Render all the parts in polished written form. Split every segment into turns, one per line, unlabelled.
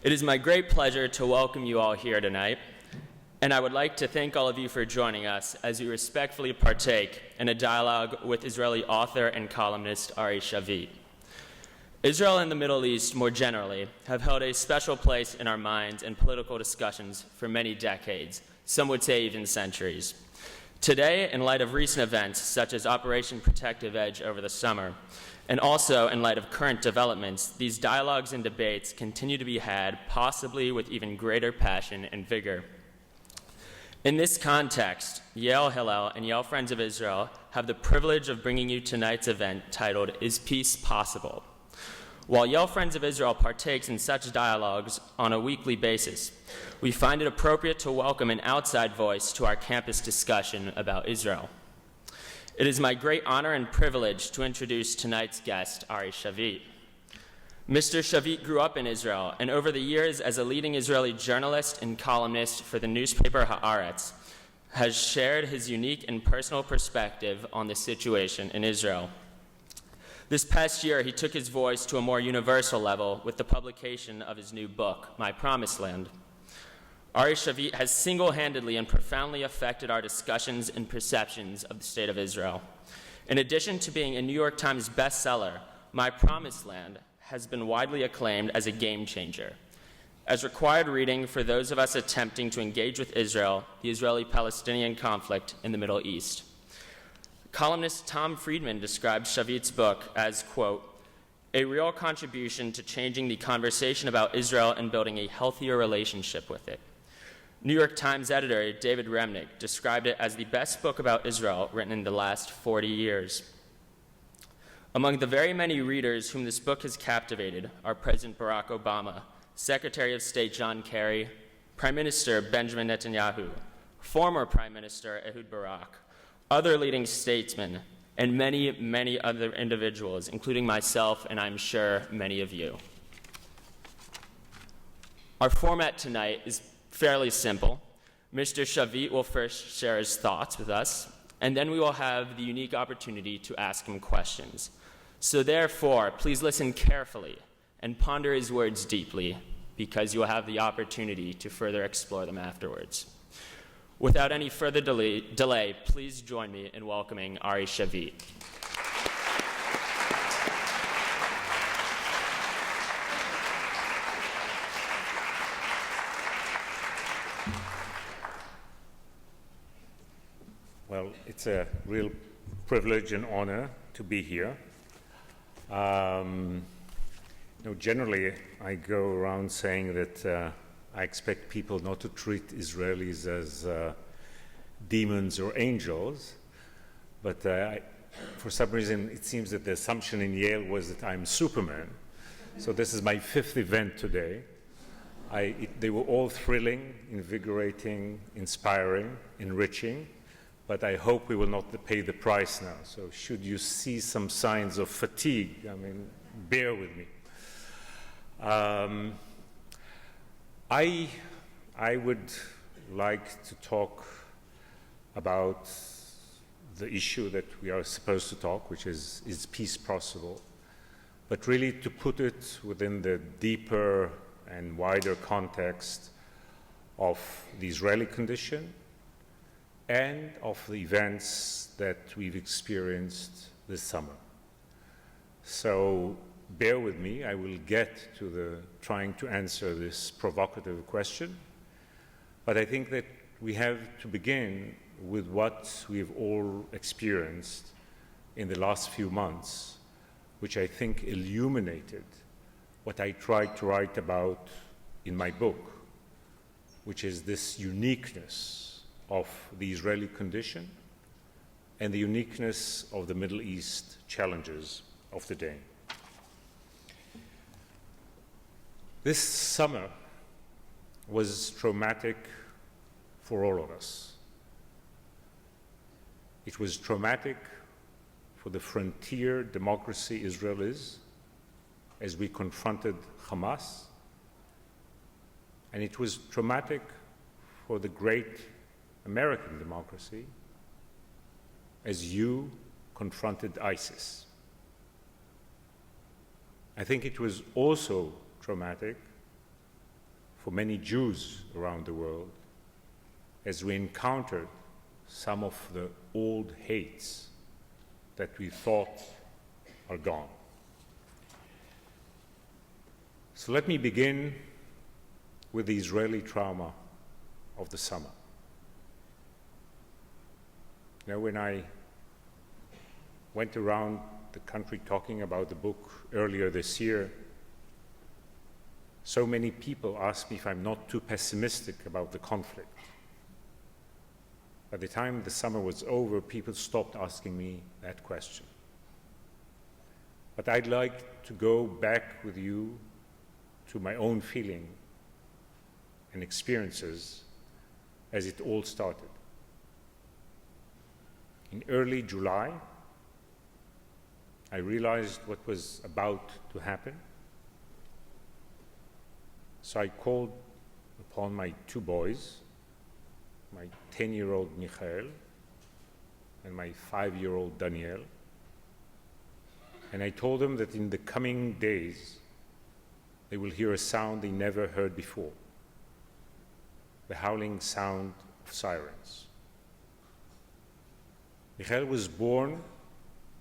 It is my great pleasure to welcome you all here tonight, and I would like to thank all of you for joining us as we respectfully partake in a dialogue with Israeli author and columnist Ari Shavit. Israel and the Middle East, more generally, have held a special place in our minds and political discussions for many decades, some would say even centuries. Today, in light of recent events such as Operation Protective Edge over the summer, and also in light of current developments, these dialogues and debates continue to be had, possibly with even greater passion and vigor. In this context, Yale Hillel and Yale Friends of Israel have the privilege of bringing you tonight's event titled, Is Peace Possible? While Yale Friends of Israel partakes in such dialogues on a weekly basis, we find it appropriate to welcome an outside voice to our campus discussion about Israel. It is my great honor and privilege to introduce tonight's guest, Ari Shavit. Mr. Shavit grew up in Israel, and over the years as a leading Israeli journalist and columnist for the newspaper Haaretz, has shared his unique and personal perspective on the situation in Israel. This past year, he took his voice to a more universal level with the publication of his new book, My Promised Land. Ari Shavit has single-handedly and profoundly affected our discussions and perceptions of the state of Israel. In addition to being a New York Times bestseller, My Promised Land has been widely acclaimed as a game changer, as required reading for those of us attempting to engage with Israel, the Israeli-Palestinian conflict in the Middle East. Columnist Tom Friedman described Shavit's book as, quote, a real contribution to changing the conversation about Israel and building a healthier relationship with it. New York Times editor David Remnick described it as the best book about Israel written in the last 40 years. Among the very many readers whom this book has captivated are President Barack Obama, Secretary of State John Kerry, Prime Minister Benjamin Netanyahu, former Prime Minister Ehud Barak, other leading statesmen, and many, many other individuals, including myself and I'm sure many of you. Our format tonight is fairly simple. Mr. Shavit will first share his thoughts with us, and then we will have the unique opportunity to ask him questions. So therefore, please listen carefully and ponder his words deeply, because you will have the opportunity to further explore them afterwards. Without any further delay, please join me in welcoming Ari Shavit.
Well, it's a real privilege and honor to be here. Generally, I go around saying that I expect people not to treat Israelis as demons or angels, but for some reason it seems that the assumption in Yale was that I'm Superman. So this is my fifth event today. They were all thrilling, invigorating, inspiring, enriching, but I hope we will not pay the price now. So should you see some signs of fatigue, bear with me. I would like to talk about the issue that we are supposed to talk, which is peace possible? But really to put it within the deeper and wider context of the Israeli condition and of the events that we've experienced this summer. So bear with me, I will get to trying to answer this provocative question, but I think that we have to begin with what we've all experienced in the last few months, which I think illuminated what I tried to write about in my book, which is this uniqueness of the Israeli condition and the uniqueness of the Middle East challenges of the day. This summer was traumatic for all of us. It was traumatic for the frontier democracy Israel is, as we confronted Hamas, and it was traumatic for the great American democracy as you confronted ISIS. I think it was also traumatic for many Jews around the world as we encountered some of the old hates that we thought are gone. So let me begin with the Israeli trauma of the summer. You know, when I went around the country talking about the book earlier this year, so many people asked me if I'm not too pessimistic about the conflict. By the time the summer was over, people stopped asking me that question. But I'd like to go back with you to my own feeling and experiences as it all started. In early July, I realized what was about to happen. So I called upon my two boys, my 10-year-old Michael and my 5-year-old Daniel, and I told them that in the coming days they will hear a sound they never heard before, the howling sound of sirens. Michael was born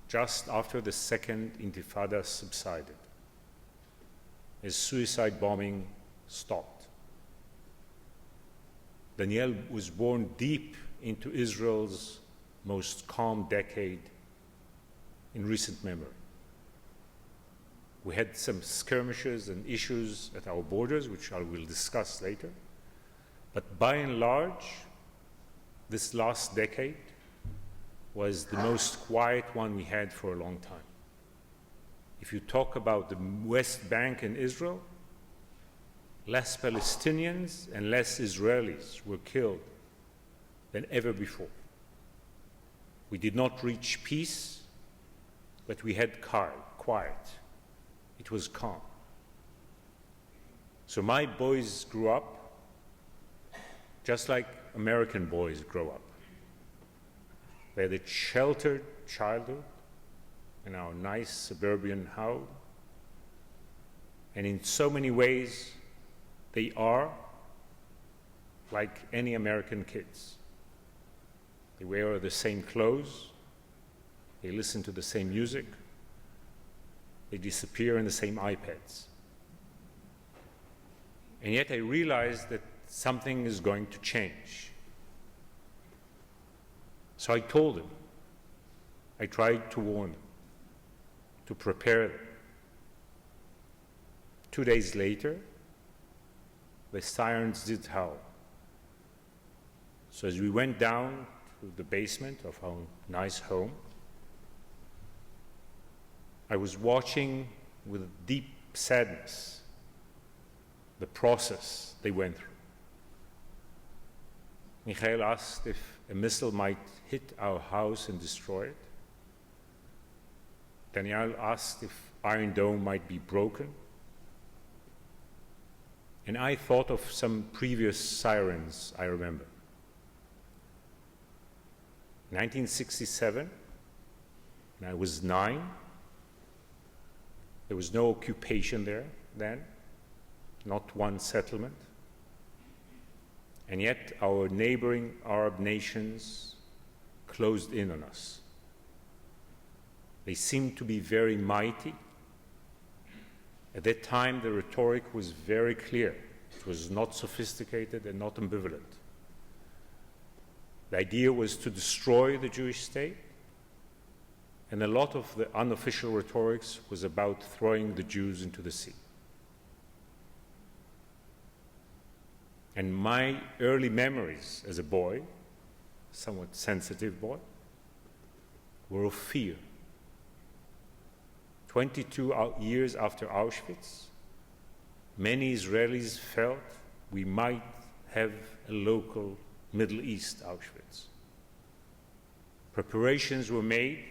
just after the second Intifada subsided, as suicide bombing stopped. Daniel was born deep into Israel's most calm decade in recent memory. We had some skirmishes and issues at our borders, which I will discuss later. But by and large, this last decade was the most quiet one we had for a long time. If you talk about the West Bank and Israel, less Palestinians and less Israelis were killed than ever before. We did not reach peace, but we had quiet. It was calm. So my boys grew up just like American boys grow up. They had a sheltered childhood in our nice suburban home, and in so many ways, they are like any American kids. They wear the same clothes, they listen to the same music, they disappear in the same iPads. And yet I realized that something is going to change. So I told them, I tried to warn them, to prepare them. 2 days later, the sirens did howl. So as we went down to the basement of our nice home, I was watching with deep sadness the process they went through. Michael asked if a missile might hit our house and destroy it. Daniel asked if Iron Dome might be broken. And I thought of some previous sirens I remember. 1967, when I was 9, there was no occupation there then, not one settlement. And yet our neighboring Arab nations closed in on us. They seemed to be very mighty. At that time, the rhetoric was very clear. It was not sophisticated and not ambivalent. The idea was to destroy the Jewish state, and a lot of the unofficial rhetorics was about throwing the Jews into the sea. And my early memories as a boy, somewhat sensitive boy, were of fear. 22 years after Auschwitz, many Israelis felt we might have a local Middle East Auschwitz. Preparations were made,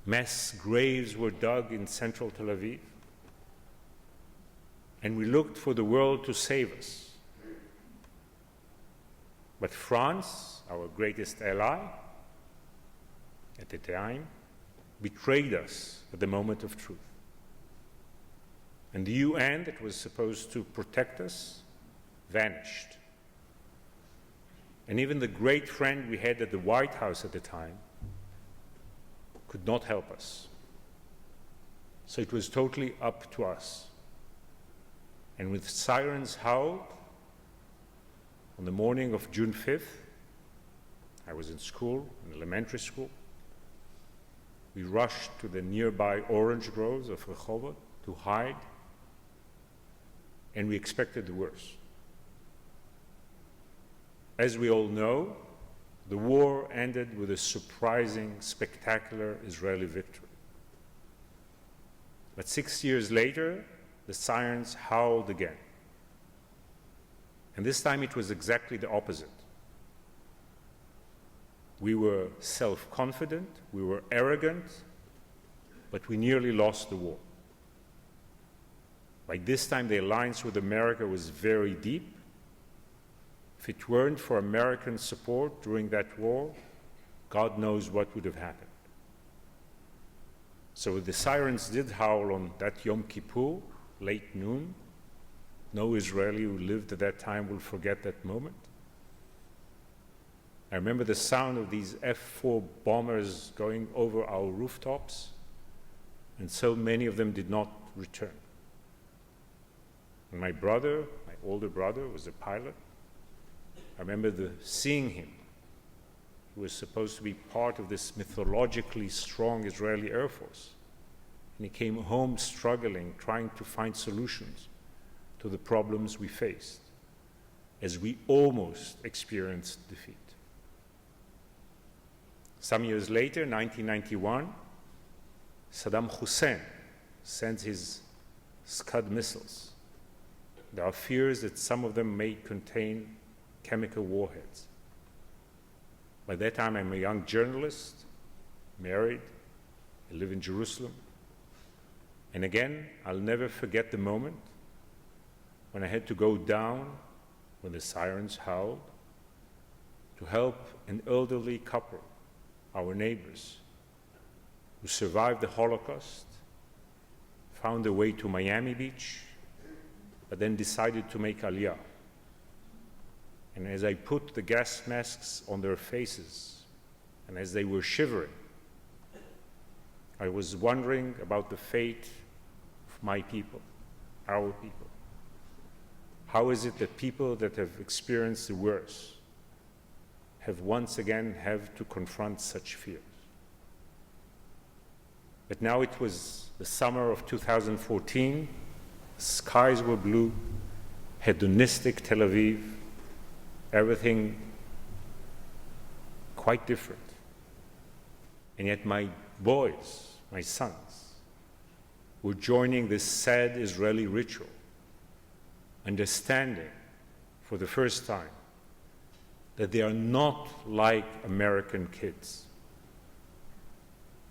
mass graves were dug in central Tel Aviv, and we looked for the world to save us. But France, our greatest ally at the time, betrayed us at the moment of truth. And the UN that was supposed to protect us vanished. And even the great friend we had at the White House at the time could not help us. So it was totally up to us. And with sirens howled, on the morning of June 5th, I was in school, in elementary school. We rushed to the nearby orange groves of Rehovot to hide, and we expected the worst. As we all know, the war ended with a surprising, spectacular Israeli victory. But 6 years later, the sirens howled again. And this time it was exactly the opposite. We were self-confident, we were arrogant, but we nearly lost the war. By this time, the alliance with America was very deep. If it weren't for American support during that war, God knows what would have happened. So the sirens did howl on that Yom Kippur, late noon. No Israeli who lived at that time will forget that moment. I remember the sound of these F-4 bombers going over our rooftops, and so many of them did not return. And my brother, my older brother, was a pilot. I remember seeing him. He was supposed to be part of this mythologically strong Israeli Air Force. And he came home struggling, trying to find solutions to the problems we faced, as we almost experienced defeat. Some years later, 1991, Saddam Hussein sent his Scud missiles. There are fears that some of them may contain chemical warheads. By that time, I'm a young journalist, married, I live in Jerusalem. And again, I'll never forget the moment when I had to go down when the sirens howled to help an elderly couple, our neighbors, who survived the Holocaust, found their way to Miami Beach, but then decided to make Aliyah. And as I put the gas masks on their faces, and as they were shivering, I was wondering about the fate of my people, our people. How is it that people that have experienced the worst have once again have to confront such fears? But now it was the summer of 2014, skies were blue, hedonistic Tel Aviv, everything quite different. And yet my boys, my sons, were joining this sad Israeli ritual, understanding for the first time that they are not like American kids.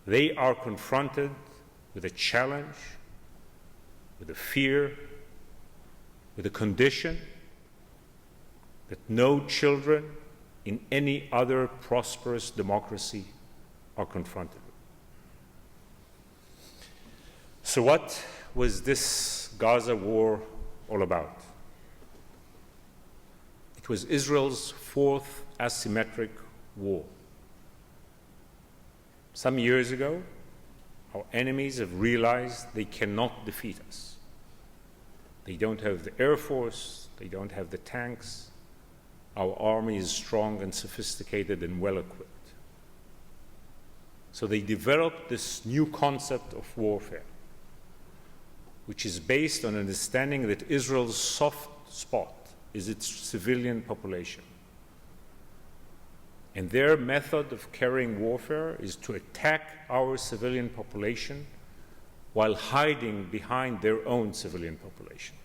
They are confronted with a challenge, with a fear, with a condition that no children in any other prosperous democracy are confronted with. So what was this Gaza war all about? It was Israel's fourth asymmetric war. Some years ago, our enemies have realized they cannot defeat us. They don't have the Air Force, they don't have the tanks. Our army is strong and sophisticated and well-equipped. So they developed this new concept of warfare, which is based on understanding that Israel's soft spot is its civilian population. And their method of carrying warfare is to attack our civilian population while hiding behind their own civilian population,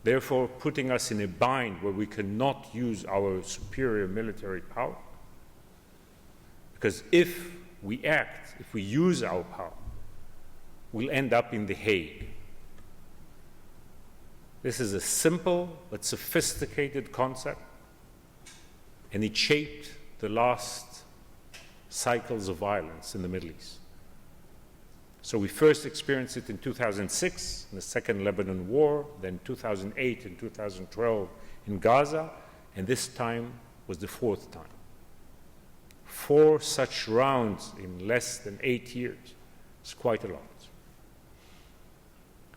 therefore putting us in a bind where we cannot use our superior military power. Because if we act, if we use our power, we'll end up in The Hague. This is a simple but sophisticated concept, and it shaped the last cycles of violence in the Middle East. So we first experienced it in 2006, in the Second Lebanon War, then 2008 and 2012 in Gaza, and this time was the fourth time. 4 such rounds in less than 8 years. It's quite a lot.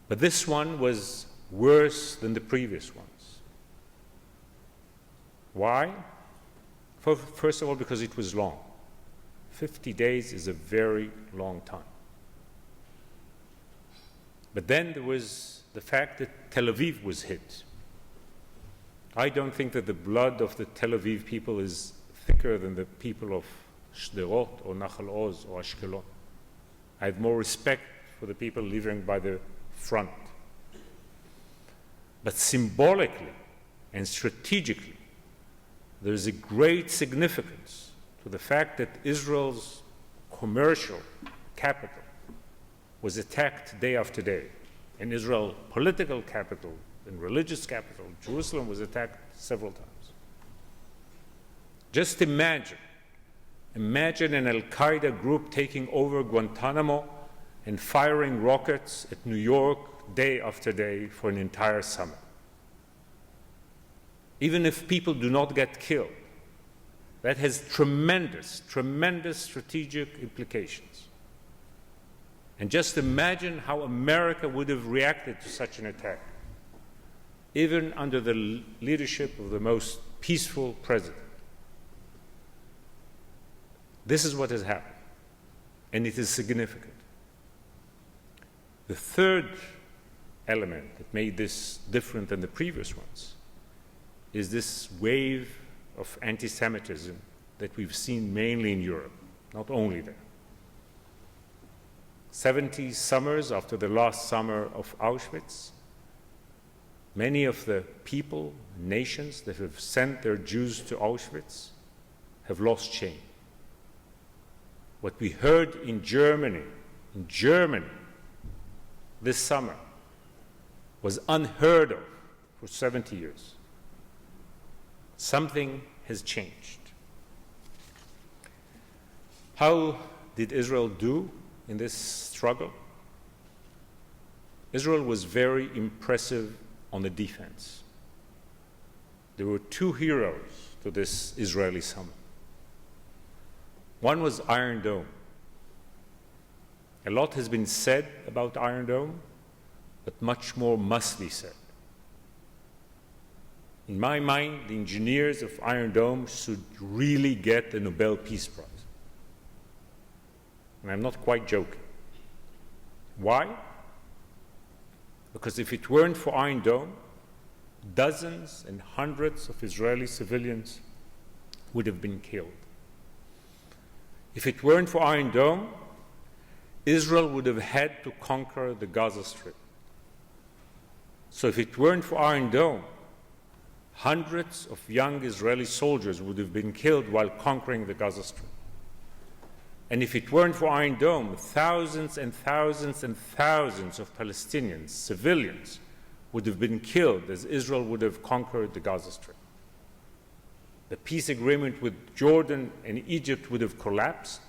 But this one was worse than the previous ones. Why? First of all, because it was long. 50 days is a very long time. But then there was the fact that Tel Aviv was hit. I don't think that the blood of the Tel Aviv people is thicker than the people of Sderot or Nachal Oz or Ashkelon. I have more respect for the people living by the front. But symbolically and strategically, there is a great significance to the fact that Israel's commercial capital was attacked day after day. And Israel's political capital and religious capital, Jerusalem, was attacked several times. Just imagine an Al-Qaeda group taking over Guantanamo and firing rockets at New York day after day for an entire summer. Even if people do not get killed, that has tremendous, tremendous strategic implications. And just imagine how America would have reacted to such an attack, even under the leadership of the most peaceful president. This is what has happened, and it is significant. The third element that made this different than the previous ones is this wave of anti-Semitism that we've seen mainly in Europe, not only there. 70 summers after the last summer of Auschwitz, many of the people, nations that have sent their Jews to Auschwitz have lost shame. What we heard in Germany this summer was unheard of for 70 years. Something has changed. How did Israel do in this struggle? Israel was very impressive on the defense. There were 2 heroes to this Israeli summer. One was Iron Dome. A lot has been said about Iron Dome, but much more must be said. In my mind, the engineers of Iron Dome should really get the Nobel Peace Prize. And I'm not quite joking. Why? Because if it weren't for Iron Dome, dozens and hundreds of Israeli civilians would have been killed. If it weren't for Iron Dome, Israel would have had to conquer the Gaza Strip. So if it weren't for Iron Dome, hundreds of young Israeli soldiers would have been killed while conquering the Gaza Strip. And if it weren't for Iron Dome, thousands and thousands and thousands of Palestinians, civilians, would have been killed as Israel would have conquered the Gaza Strip. The peace agreement with Jordan and Egypt would have collapsed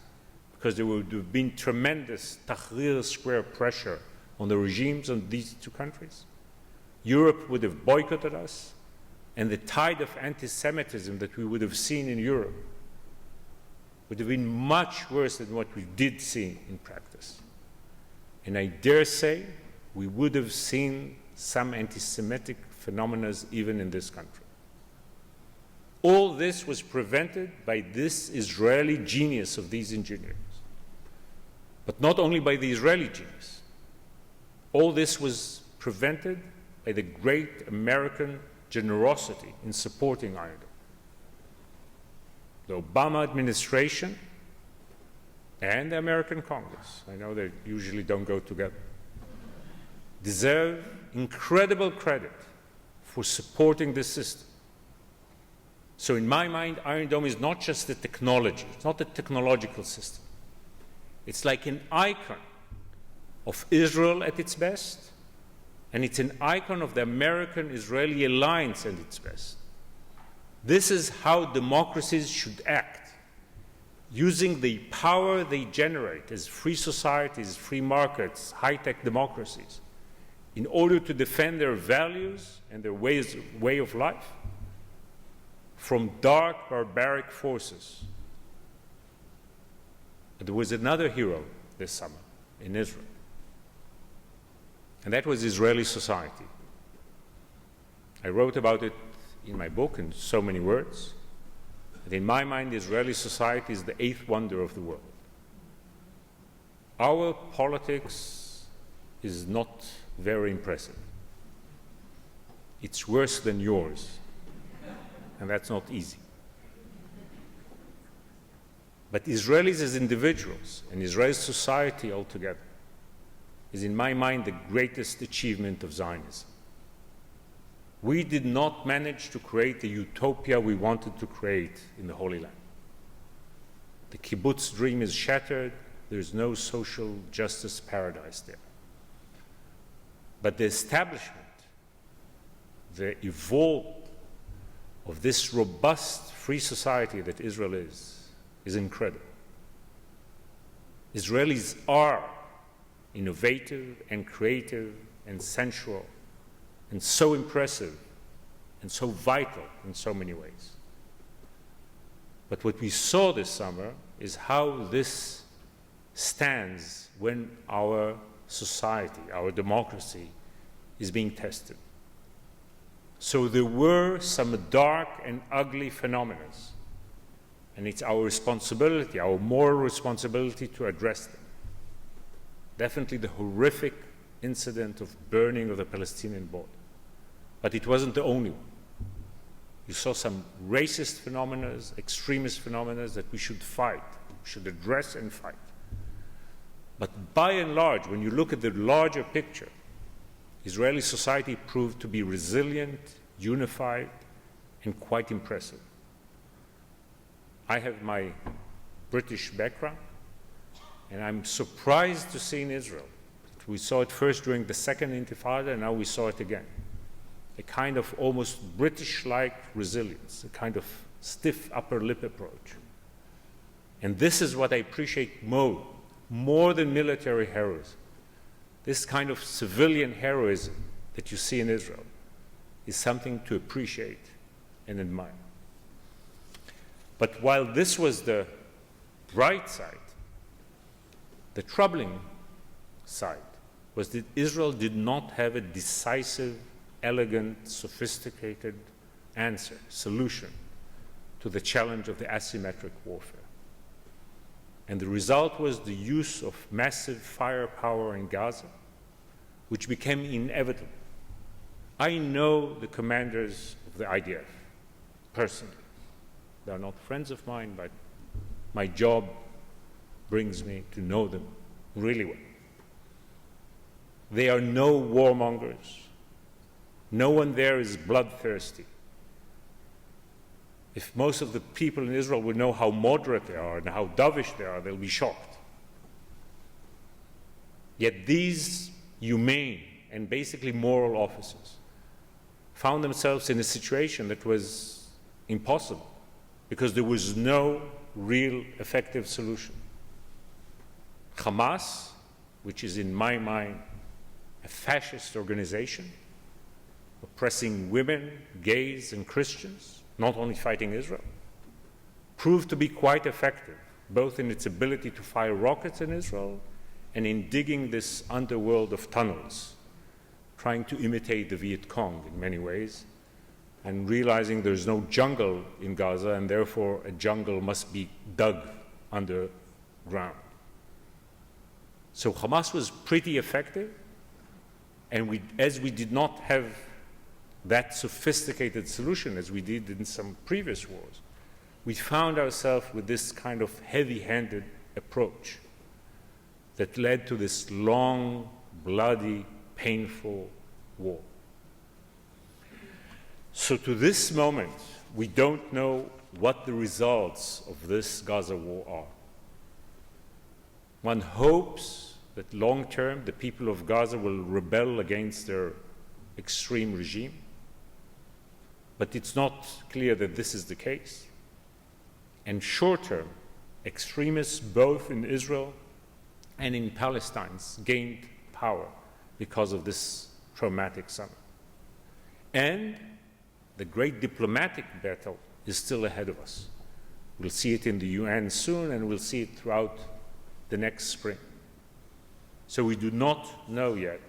because there would have been tremendous Tahrir Square pressure on the regimes of these 2 countries. Europe would have boycotted us, and the tide of anti-Semitism that we would have seen in Europe would have been much worse than what we did see in practice. And I dare say we would have seen some anti-Semitic phenomena even in this country. All this was prevented by this Israeli genius of these engineers. But not only by the Israeli genius. All this was prevented by the great American generosity in supporting Iron Dome. The Obama administration and the American Congress, I know they usually don't go together, deserve incredible credit for supporting this system. So in my mind, Iron Dome is not just the technology, it's not a technological system. It's like an icon of Israel at its best, and it's an icon of the American-Israeli alliance at its best. This is how democracies should act. using the power they generate as free societies, free markets, high-tech democracies, in order to defend their values and their way of life from dark, barbaric forces. But there was another hero this summer in Israel, and that was Israeli society. I wrote about it in my book in so many words. And in my mind, Israeli society is the eighth wonder of the world. Our politics is not very impressive. It's worse than yours, and that's not easy. But Israelis as individuals and Israeli society altogether is, in my mind, the greatest achievement of Zionism. We did not manage to create the utopia we wanted to create in the Holy Land. The kibbutz dream is shattered. There is no social justice paradise there. But the establishment, the evolve of this robust, free society that Israel is incredible. Israelis are innovative and creative and sensual and so impressive and so vital in so many ways. But what we saw this summer is how this stands when our society, our democracy, is being tested. So there were some dark and ugly phenomena, and it's our responsibility, our moral responsibility, to address them. Definitely the horrific incident of burning of the Palestinian border. But it wasn't the only one. You saw some racist phenomena, extremist phenomena that we should fight, we should address and fight. But by and large, when you look at the larger picture, Israeli society proved to be resilient, unified, and quite impressive. I have my British background, and I'm surprised to see in Israel. We saw it first during the Second Intifada, and now we saw it again. A kind of almost British-like resilience, a kind of stiff upper lip approach. And this is what I appreciate more than military heroism. This kind of civilian heroism that you see in Israel is something to appreciate and admire. But while this was the bright side, the troubling side was that Israel did not have a decisive, elegant, sophisticated answer, solution to the challenge of the asymmetric warfare. And the result was the use of massive firepower in Gaza, which became inevitable. I know the commanders of the IDF personally. They are not friends of mine, but my job brings me to know them really well. They are no warmongers. No one there is bloodthirsty. If most of the people in Israel would know how moderate they are and how dovish they are, they'll be shocked. Yet these humane and basically moral officers found themselves in a situation that was impossible because there was no real effective solution. Hamas, which is in my mind a fascist organization, oppressing women, gays, and Christians, not only fighting Israel, proved to be quite effective, both in its ability to fire rockets in Israel and in digging this underworld of tunnels, trying to imitate the Viet Cong in many ways, and realizing there's no jungle in Gaza, and therefore a jungle must be dug underground. So Hamas was pretty effective, and as we did not have that sophisticated solution as we did in some previous wars, we found ourselves with this kind of heavy-handed approach that led to this long, bloody, painful war. So to this moment, we don't know what the results of this Gaza war are. One hopes that long-term the people of Gaza will rebel against their extreme regime, but it's not clear that this is the case. And short-term, extremists, both in Israel and in Palestine, gained power because of this traumatic summer. And the great diplomatic battle is still ahead of us. We'll see it in the UN soon, and we'll see it throughout the next spring. So we do not know yet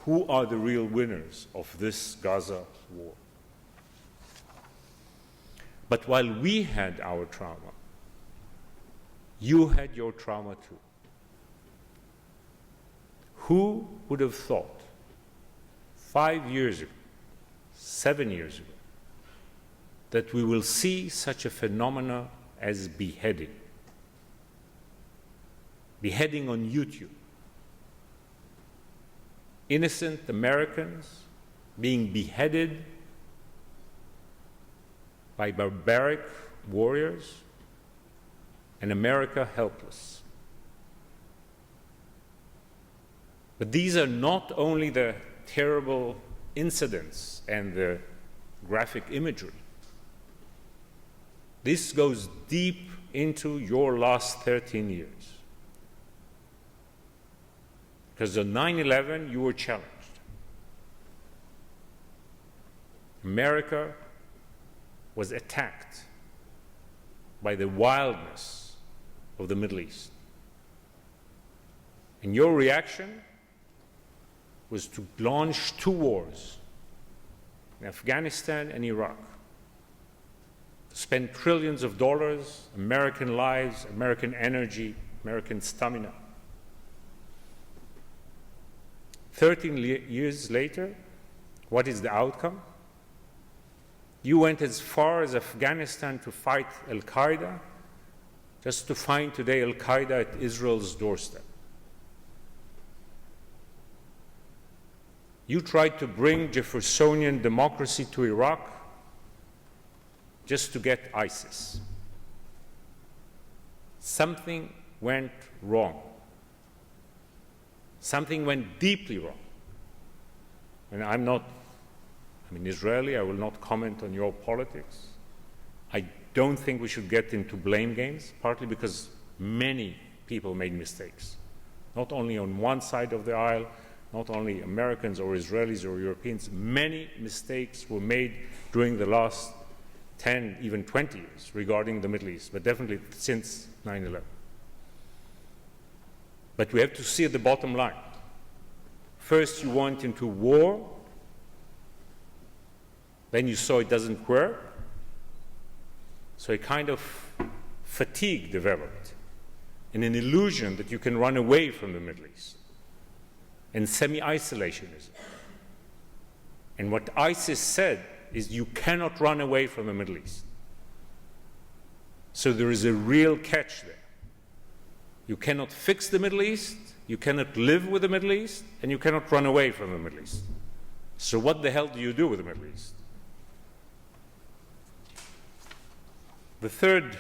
who are the real winners of this Gaza war. But while we had our trauma, you had your trauma too. Who would have thought 5 years ago, 7 years ago, that we will see such a phenomenon as beheading? Beheading on YouTube. Innocent Americans being beheaded by barbaric warriors, and America helpless. But these are not only the terrible incidents and the graphic imagery. This goes deep into your last 13 years. Because on 9/11, you were challenged. America was attacked by the wildness of the Middle East. And your reaction was to launch 2 wars, in Afghanistan and Iraq, to spend trillions of dollars, American lives, American energy, American stamina. 13 years later, what is the outcome? You went as far as Afghanistan to fight Al-Qaeda, just to find today Al-Qaeda at Israel's doorstep. You tried to bring Jeffersonian democracy to Iraq just to get ISIS. Something went wrong. Something went deeply wrong. And I'm Israeli, I will not comment on your politics. I don't think we should get into blame games, partly because many people made mistakes. Not only on one side of the aisle, not only Americans or Israelis or Europeans, many mistakes were made during the last 10, even 20 years regarding the Middle East, but definitely since 9/11. But we have to see at the bottom line. First, you went into war, then you saw it doesn't work, so a kind of fatigue developed, and an illusion that you can run away from the Middle East, and semi-isolationism. And what ISIS said is you cannot run away from the Middle East. So there is a real catch there. You cannot fix the Middle East, you cannot live with the Middle East, and you cannot run away from the Middle East. So what the hell do you do with the Middle East? The third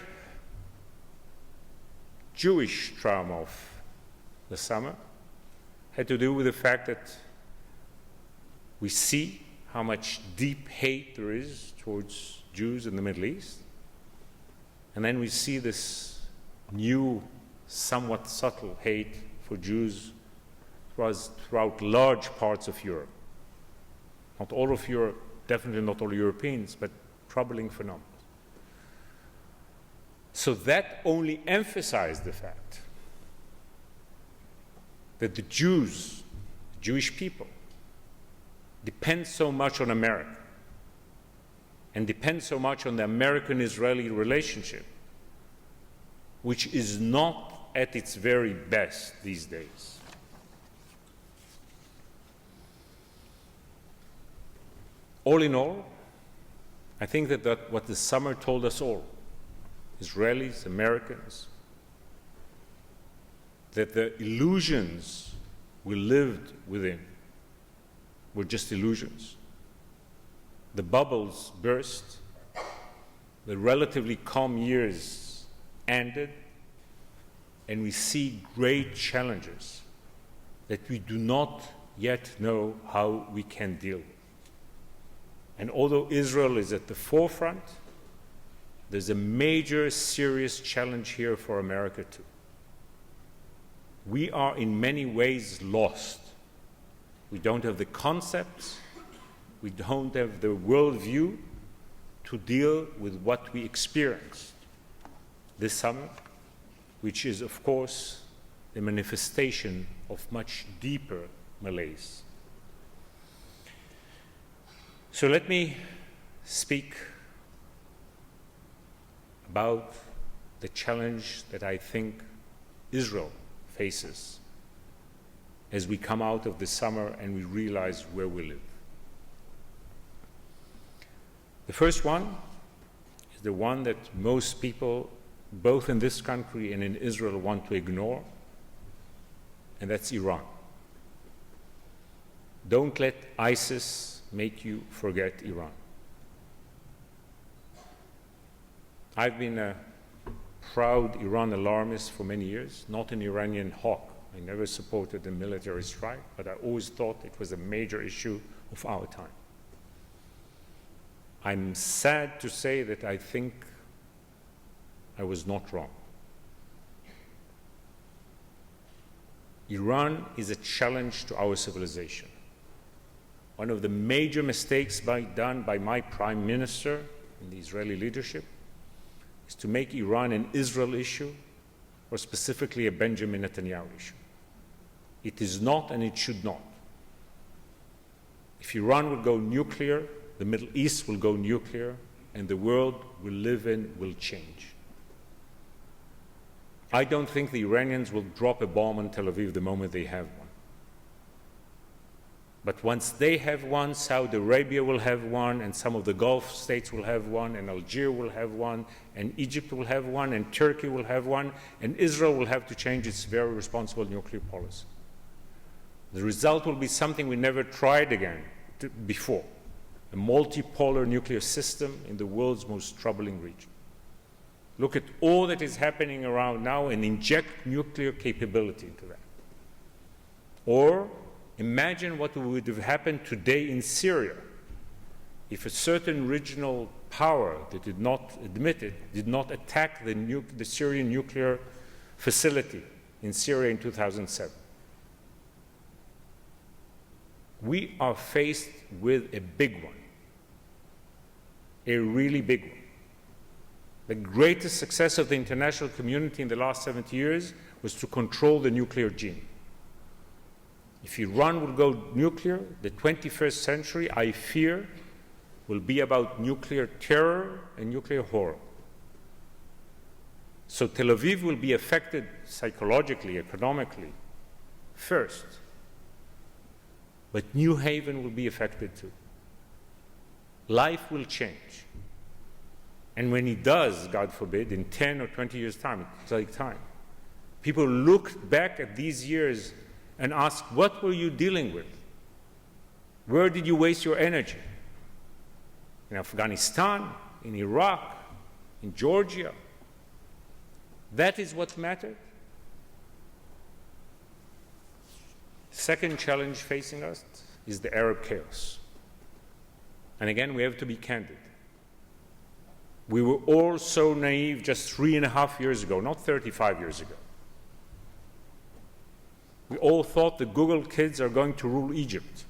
Jewish trauma of the summer had to do with the fact that we see how much deep hate there is towards Jews in the Middle East. And then we see this new, somewhat subtle hate for Jews throughout large parts of Europe. Not all of Europe, definitely not all Europeans, but troubling phenomenon. So that only emphasized the fact that the Jews, Jewish people, depend so much on America and depend so much on the American-Israeli relationship, which is not at its very best these days. All in all, I think that what the summer told us all, Israelis, Americans, that the illusions we lived within were just illusions. The bubbles burst, the relatively calm years ended, and we see great challenges that we do not yet know how we can deal with. And although Israel is at the forefront, there's a major, serious challenge here for America too. We are in many ways lost. We don't have the concepts, we don't have the worldview to deal with what we experienced this summer, which is, of course, a manifestation of much deeper malaise. So let me speak about the challenge that I think Israel faces as we come out of the summer and we realize where we live. The first one is the one that most people, both in this country and in Israel, want to ignore, and that's Iran. Don't let ISIS make you forget Iran. I've been a proud Iran alarmist for many years, not an Iranian hawk. I never supported a military strike, but I always thought it was a major issue of our time. I'm sad to say that I think I was not wrong. Iran is a challenge to our civilization. One of the major mistakes done by my prime minister in the Israeli leadership is to make Iran an Israel issue, or specifically a Benjamin Netanyahu issue. It is not, and it should not. If Iran will go nuclear, the Middle East will go nuclear, and the world we live in will change. I don't think the Iranians will drop a bomb on Tel Aviv the moment they have one. But once they have one, Saudi Arabia will have one, and some of the Gulf states will have one, and Algeria will have one, and Egypt will have one, and Turkey will have one, and Israel will have to change its very responsible nuclear policy. The result will be something we never tried again before, a multipolar nuclear system in the world's most troubling region. Look at all that is happening around now and inject nuclear capability into that. Or imagine what would have happened today in Syria if a certain regional power that did not admit it did not attack the Syrian nuclear facility in Syria in 2007. We are faced with a big one, a really big one. The greatest success of the international community in the last 70 years was to control the nuclear gene. If Iran will go nuclear, the 21st century, I fear, will be about nuclear terror and nuclear horror. So Tel Aviv will be affected psychologically, economically, first. But New Haven will be affected too. Life will change. And when it does, God forbid, in 10 or 20 years' time, it's like time. People look back at these years and ask, what were you dealing with? Where did you waste your energy? In Afghanistan, in Iraq, in Georgia. That is what mattered. Second challenge facing us is the Arab chaos. And again, we have to be candid. We were all so naive just 3.5 years ago, not 35 years ago. We all thought the Google kids are going to rule Egypt.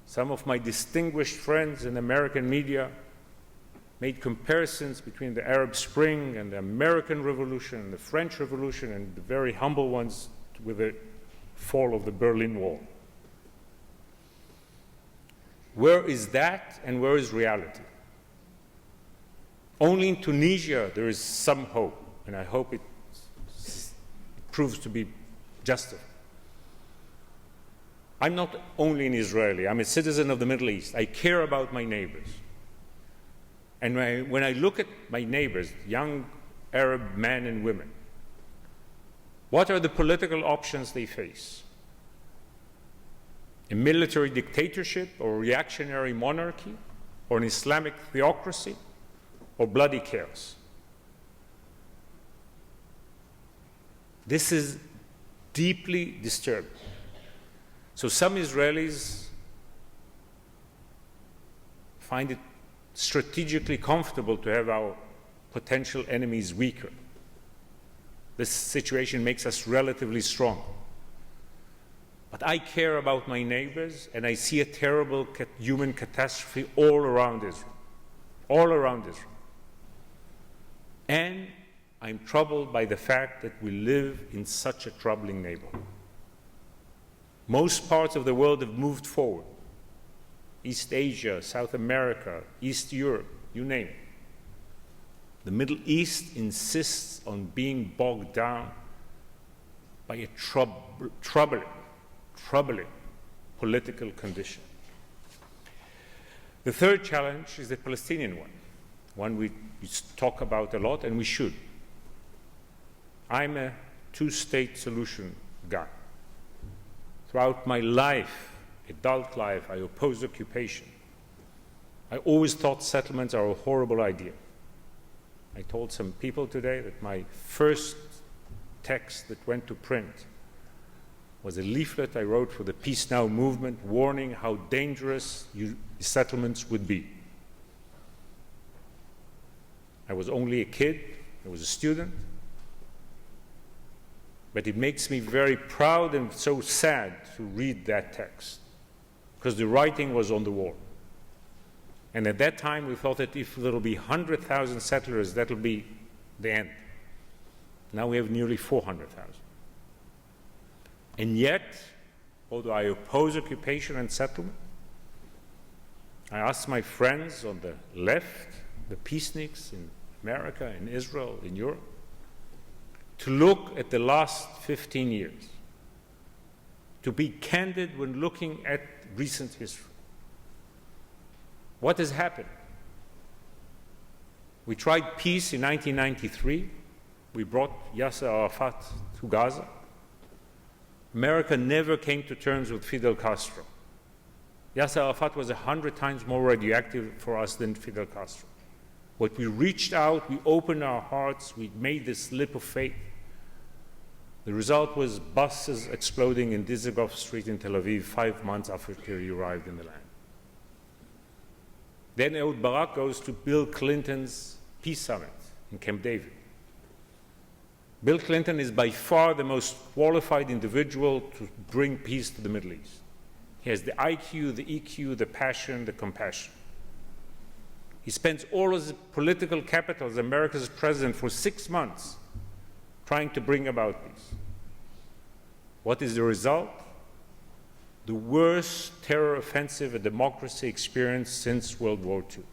Some of my distinguished friends in American media made comparisons between the Arab Spring and the American Revolution and the French Revolution, and the very humble ones with the fall of the Berlin Wall. Where is that and where is reality? Only in Tunisia there is some hope, and I hope it proves to be justified. I'm not only an Israeli, I'm a citizen of the Middle East. I care about my neighbors. And when I look at my neighbors, young Arab men and women, what are the political options they face? A military dictatorship or reactionary monarchy or an Islamic theocracy or bloody chaos? This is deeply disturbing. So some Israelis find it strategically comfortable to have our potential enemies weaker. This situation makes us relatively strong. But I care about my neighbors, and I see a terrible human catastrophe all around Israel. All around Israel. And I'm troubled by the fact that we live in such a troubling neighborhood. Most parts of the world have moved forward. East Asia, South America, East Europe, you name it. The Middle East insists on being bogged down by a troubling political condition. The third challenge is the Palestinian one we talk about a lot, and we should. I'm a two-state solution guy. Throughout my life, adult life, I oppose occupation. I always thought settlements are a horrible idea. I told some people today that my first text that went to print was a leaflet I wrote for the Peace Now movement warning how dangerous settlements would be. I was only a kid, I was a student, but it makes me very proud and so sad to read that text, because the writing was on the wall. And at that time we thought that if there will be 100,000 settlers, that will be the end. Now we have nearly 400,000. And yet, although I oppose occupation and settlement, I asked my friends on the left, the peaceniks in America, in Israel, in Europe, to look at the last 15 years, to be candid when looking at recent history. What has happened? We tried peace in 1993. We brought Yasser Arafat to Gaza. America never came to terms with Fidel Castro. Yasser Arafat was 100 times more radioactive for us than Fidel Castro. But we reached out, we opened our hearts, we made this leap of faith. The result was buses exploding in Dizengoff Street in Tel Aviv 5 months after he arrived in the land. Then Ehud Barak goes to Bill Clinton's peace summit in Camp David. Bill Clinton is by far the most qualified individual to bring peace to the Middle East. He has the IQ, the EQ, the passion, the compassion. He spends all his political capital as America's president for 6 months trying to bring about peace. What is the result? The worst terror offensive a democracy experienced since World War II,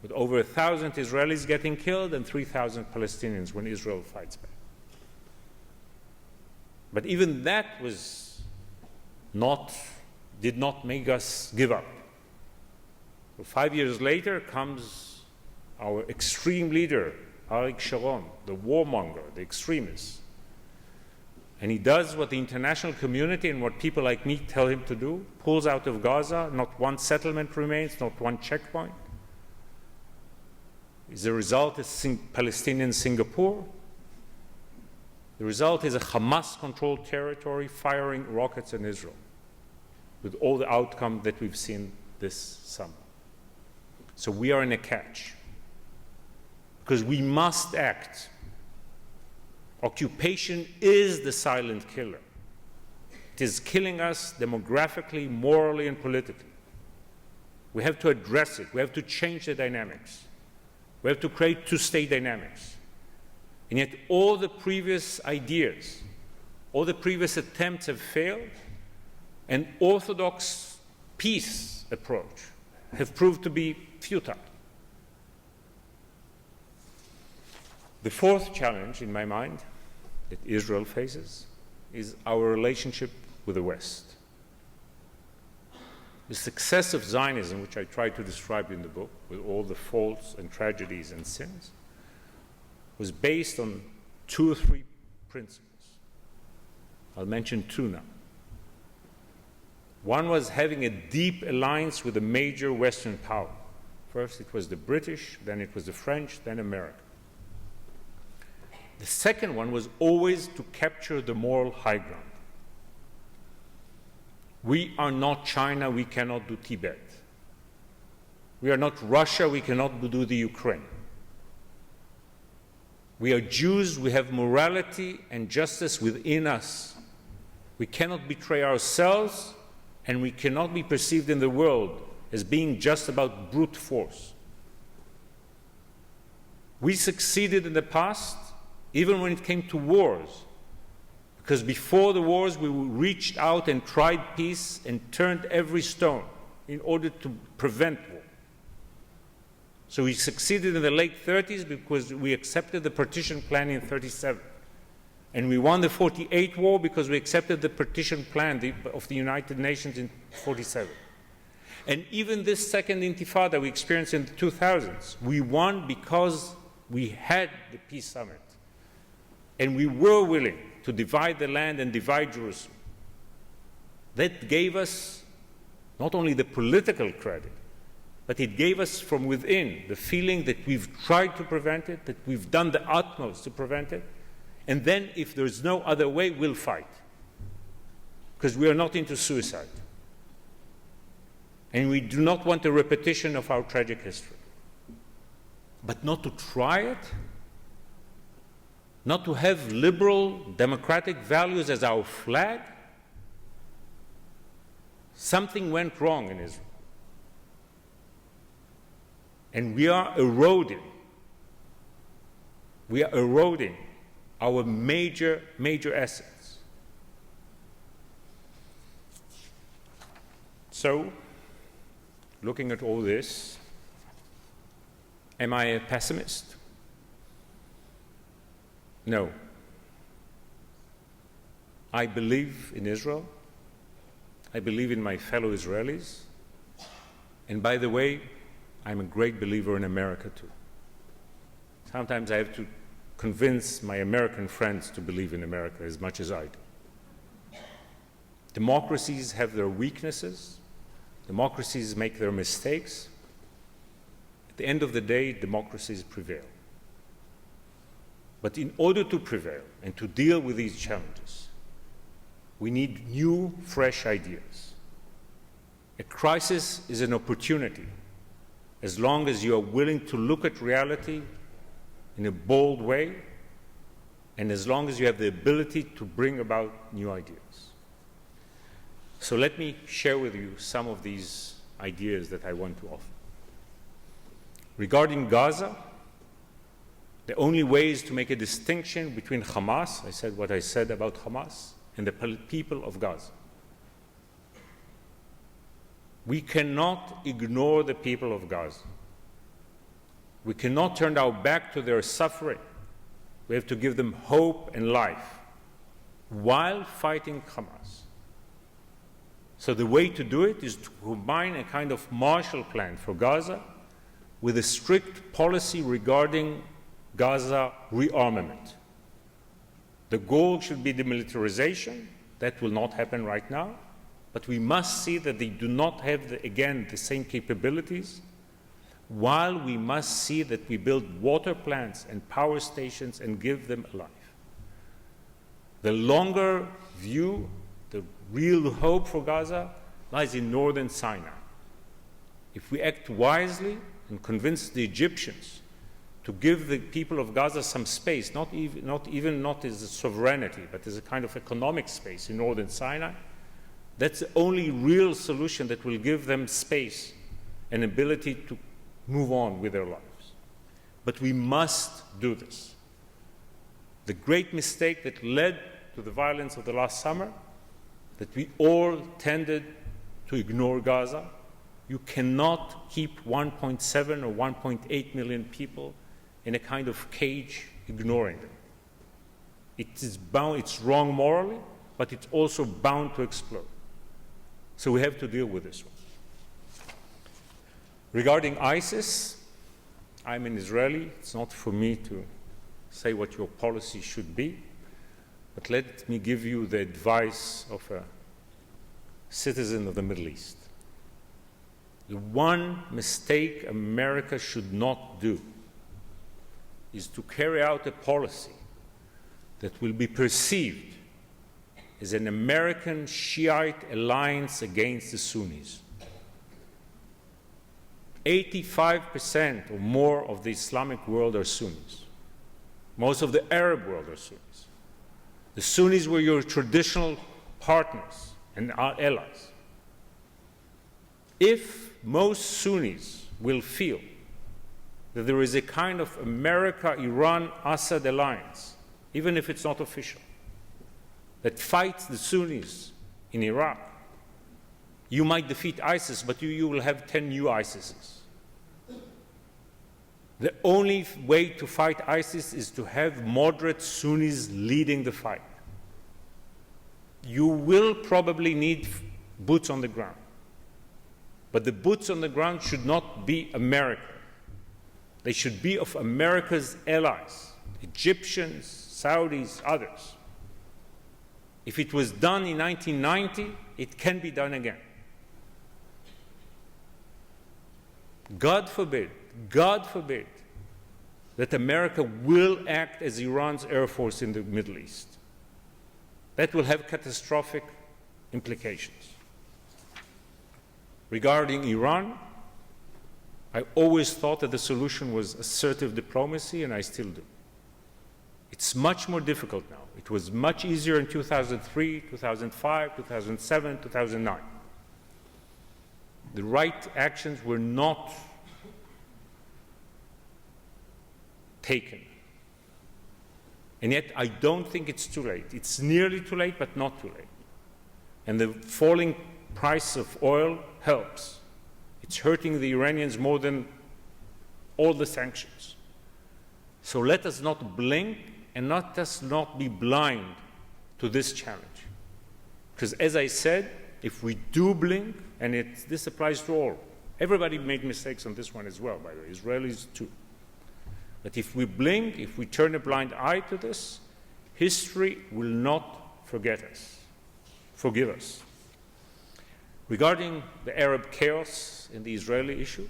with over 1,000 Israelis getting killed and 3,000 Palestinians when Israel fights back. But even that did not make us give up. So 5 years later comes our extreme leader, Ari Shavit, the warmonger, the extremist. And he does what the international community and what people like me tell him to do, pulls out of Gaza, not one settlement remains, not one checkpoint. Is the result is Palestinian Singapore? The result is a Hamas-controlled territory firing rockets in Israel, with all the outcome that we've seen this summer. So we are in a catch, because we must act. Occupation is the silent killer. It is killing us demographically, morally, and politically. We have to address it. We have to change the dynamics. We have to create two-state dynamics. And yet all the previous ideas, all the previous attempts have failed, and orthodox peace approach have proved to be futile. The fourth challenge, in my mind, that Israel faces is our relationship with the West. The success of Zionism, which I try to describe in the book, with all the faults and tragedies and sins, was based on 2 or 3 principles. I'll mention 2 now. One was having a deep alliance with a major Western power. First it was the British, then it was the French, then America. The second one was always to capture the moral high ground. We are not China, we cannot do Tibet. We are not Russia, we cannot do the Ukraine. We are Jews, we have morality and justice within us. We cannot betray ourselves, and we cannot be perceived in the world as being just about brute force. We succeeded in the past, even when it came to wars, because before the wars we reached out and tried peace and turned every stone in order to prevent war. So we succeeded in the late 30s because we accepted the partition plan in 37. And we won the 48 war because we accepted the partition plan of the United Nations in 47. And even this second intifada we experienced in the 2000s, we won because we had the peace summit. And we were willing to divide the land and divide Jerusalem. That gave us not only the political credit, but it gave us from within the feeling that we've tried to prevent it, that we've done the utmost to prevent it, and then if there's no other way, we'll fight. Because we are not into suicide. And we do not want a repetition of our tragic history. But not to try it, not to have liberal democratic values as our flag, something went wrong in Israel. And we are eroding our major assets. So, looking at all this, am I a pessimist? No. I believe in Israel. I believe in my fellow Israelis. And by the way, I'm a great believer in America too. Sometimes I have to convince my American friends to believe in America as much as I do. Democracies have their weaknesses. Democracies make their mistakes. At the end of the day, democracies prevail. But in order to prevail and to deal with these challenges, we need new, fresh ideas. A crisis is an opportunity as long as you are willing to look at reality in a bold way, and as long as you have the ability to bring about new ideas. So let me share with you some of these ideas that I want to offer. Regarding Gaza, the only way is to make a distinction between Hamas, I said what I said about Hamas, and the people of Gaza. We cannot ignore the people of Gaza. We cannot turn our back to their suffering. We have to give them hope and life while fighting Hamas. So the way to do it is to combine a kind of Marshall Plan for Gaza with a strict policy regarding Gaza rearmament. The goal should be demilitarization. That will not happen right now. But we must see that they do not have, the same capabilities, while we must see that we build water plants and power stations and give them a life. The longer view, the real hope for Gaza, lies in northern Sinai. If we act wisely and convince the Egyptians to give the people of Gaza some space, not as a sovereignty, but as a kind of economic space in northern Sinai, that's the only real solution that will give them space and ability to move on with their lives. But we must do this. The great mistake that led to the violence of the last summer, that we all tended to ignore Gaza. You cannot keep 1.7 or 1.8 million people in a kind of cage, ignoring them. It's wrong morally, but it's also bound to explode. So we have to deal with this one. Regarding ISIS, I'm an Israeli. It's not for me to say what your policy should be, but let me give you the advice of a citizen of the Middle East. The one mistake America should not do is to carry out a policy that will be perceived as an American Shiite alliance against the Sunnis. 85% or more of the Islamic world are Sunnis. Most of the Arab world are Sunnis. The Sunnis were your traditional partners and our allies. If most Sunnis will feel that there is a kind of America-Iran-Assad alliance, even if it's not official, that fights the Sunnis in Iraq, you might defeat ISIS, but you will have 10 new ISISes. The only way to fight ISIS is to have moderate Sunnis leading the fight. You will probably need boots on the ground. But the boots on the ground should not be America. They should be of America's allies, Egyptians, Saudis, others. If it was done in 1990, it can be done again. God forbid that America will act as Iran's air force in the Middle East. That will have catastrophic implications. Regarding Iran, I always thought that the solution was assertive diplomacy, and I still do. It's much more difficult now. It was much easier in 2003, 2005, 2007, 2009. The right actions were not taken. And yet, I don't think it's too late. It's nearly too late, but not too late. And the falling price of oil helps. It's hurting the Iranians more than all the sanctions. So let us not blink and let us not be blind to this challenge. Because as I said, if we do blink, and this applies to all, everybody made mistakes on this one as well, by the way, Israelis too. But if we blink, if we turn a blind eye to this, history will not forgive us. Regarding the Arab chaos in the Israeli issue,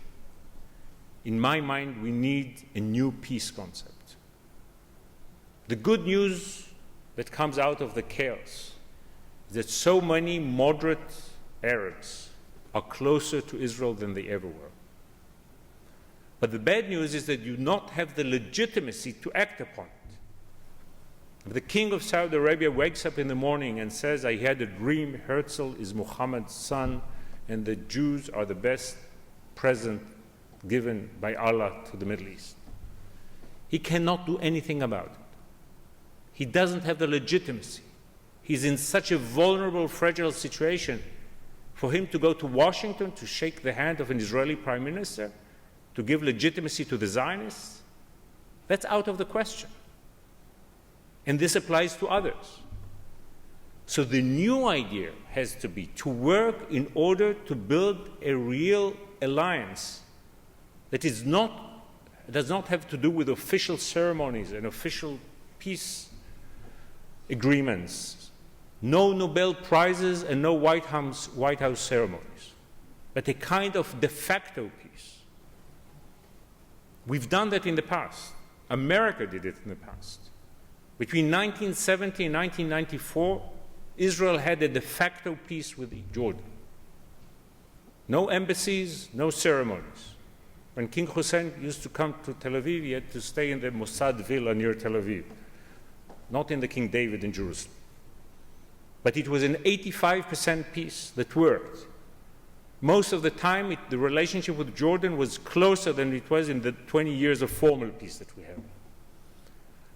in my mind, we need a new peace concept. The good news that comes out of the chaos is that so many moderate Arabs are closer to Israel than they ever were. But the bad news is that you do not have the legitimacy to act upon it. If the king of Saudi Arabia wakes up in the morning and says, I had a dream, Herzl is Muhammad's son, and the Jews are the best present given by Allah to the Middle East, he cannot do anything about it. He doesn't have the legitimacy. He's in such a vulnerable, fragile situation. For him to go to Washington to shake the hand of an Israeli prime minister, to give legitimacy to the Zionists, that's out of the question. And this applies to others. So the new idea has to be to work in order to build a real alliance that does not have to do with official ceremonies and official peace agreements, no Nobel Prizes and no White House ceremonies, but a kind of de facto peace. We've done that in the past. America did it in the past. Between 1970 and 1994, Israel had a de facto peace with Jordan. No embassies, no ceremonies. When King Hussein used to come to Tel Aviv, he had to stay in the Mossad villa near Tel Aviv, not in the King David in Jerusalem. But it was an 85% peace that worked. Most of the time, the relationship with Jordan was closer than it was in the 20 years of formal peace that we have.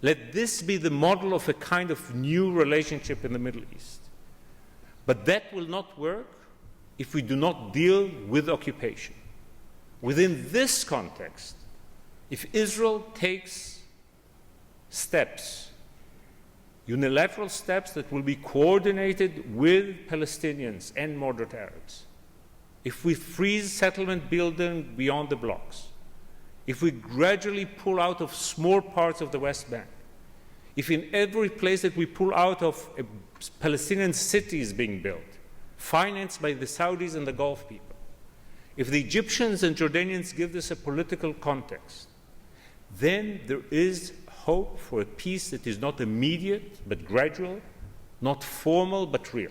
Let this be the model of a kind of new relationship in the Middle East. But that will not work if we do not deal with occupation. Within this context, if Israel takes steps, unilateral steps that will be coordinated with Palestinians and moderate Arabs, if we freeze settlement building beyond the blocks, if we gradually pull out of small parts of the West Bank, if in every place that we pull out of a Palestinian city is being built, financed by the Saudis and the Gulf people, if the Egyptians and Jordanians give this a political context, then there is hope for a peace that is not immediate but gradual, not formal but real.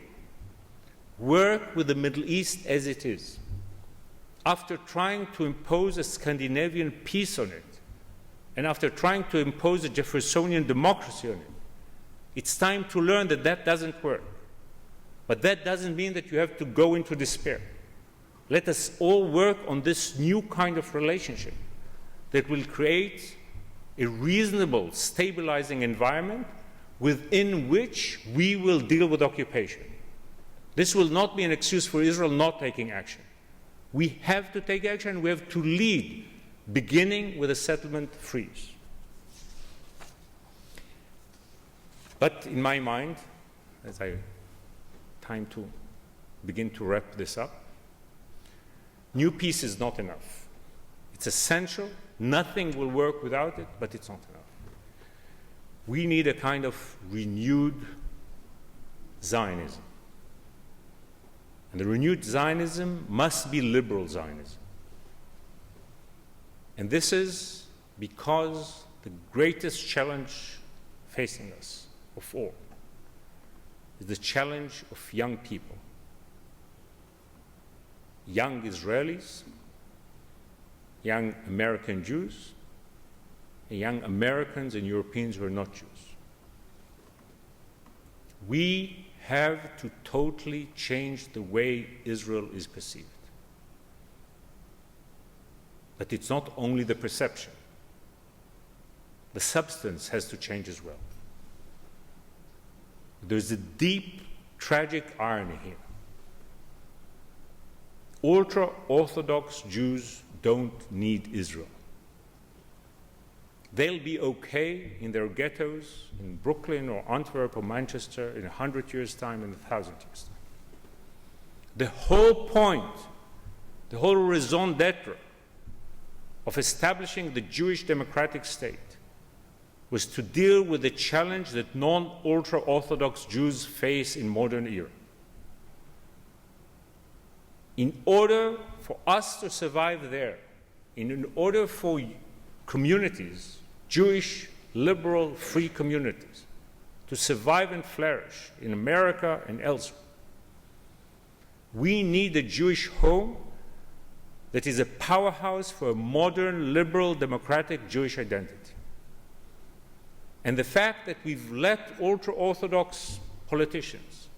Work with the Middle East as it is. after trying to impose a Scandinavian peace on it, and after trying to impose a Jeffersonian democracy on it, it's time to learn that that doesn't work. But that doesn't mean that you have to go into despair. Let us all work on this new kind of relationship that will create a reasonable, stabilizing environment within which we will deal with occupation. This will not be an excuse for Israel not taking action. We have to take action. We have to lead, beginning with a settlement freeze. But in my mind, as I time to begin to wrap this up, new peace is not enough. It's essential. Nothing will work without it, but it's not enough. We need a kind of renewed Zionism. And the renewed Zionism must be liberal Zionism. And this is because the greatest challenge facing us of all is the challenge of young people. Young Israelis, young American Jews, and young Americans and Europeans who are not Jews. We have to totally change the way Israel is perceived. But it's not only the perception. The substance has to change as well. There's a deep, tragic irony here. Ultra-Orthodox Jews don't need Israel. They'll be okay in their ghettos in Brooklyn or Antwerp or Manchester in 100 years' time and 1,000 years' time. The whole point, the whole raison d'etre of establishing the Jewish democratic state was to deal with the challenge that non-ultra-Orthodox Jews face in modern era. In order for us to survive there, in order for communities, Jewish, liberal, free communities, to survive and flourish in America and elsewhere, we need a Jewish home that is a powerhouse for a modern, liberal, democratic Jewish identity. And the fact that we've let ultra-Orthodox politicians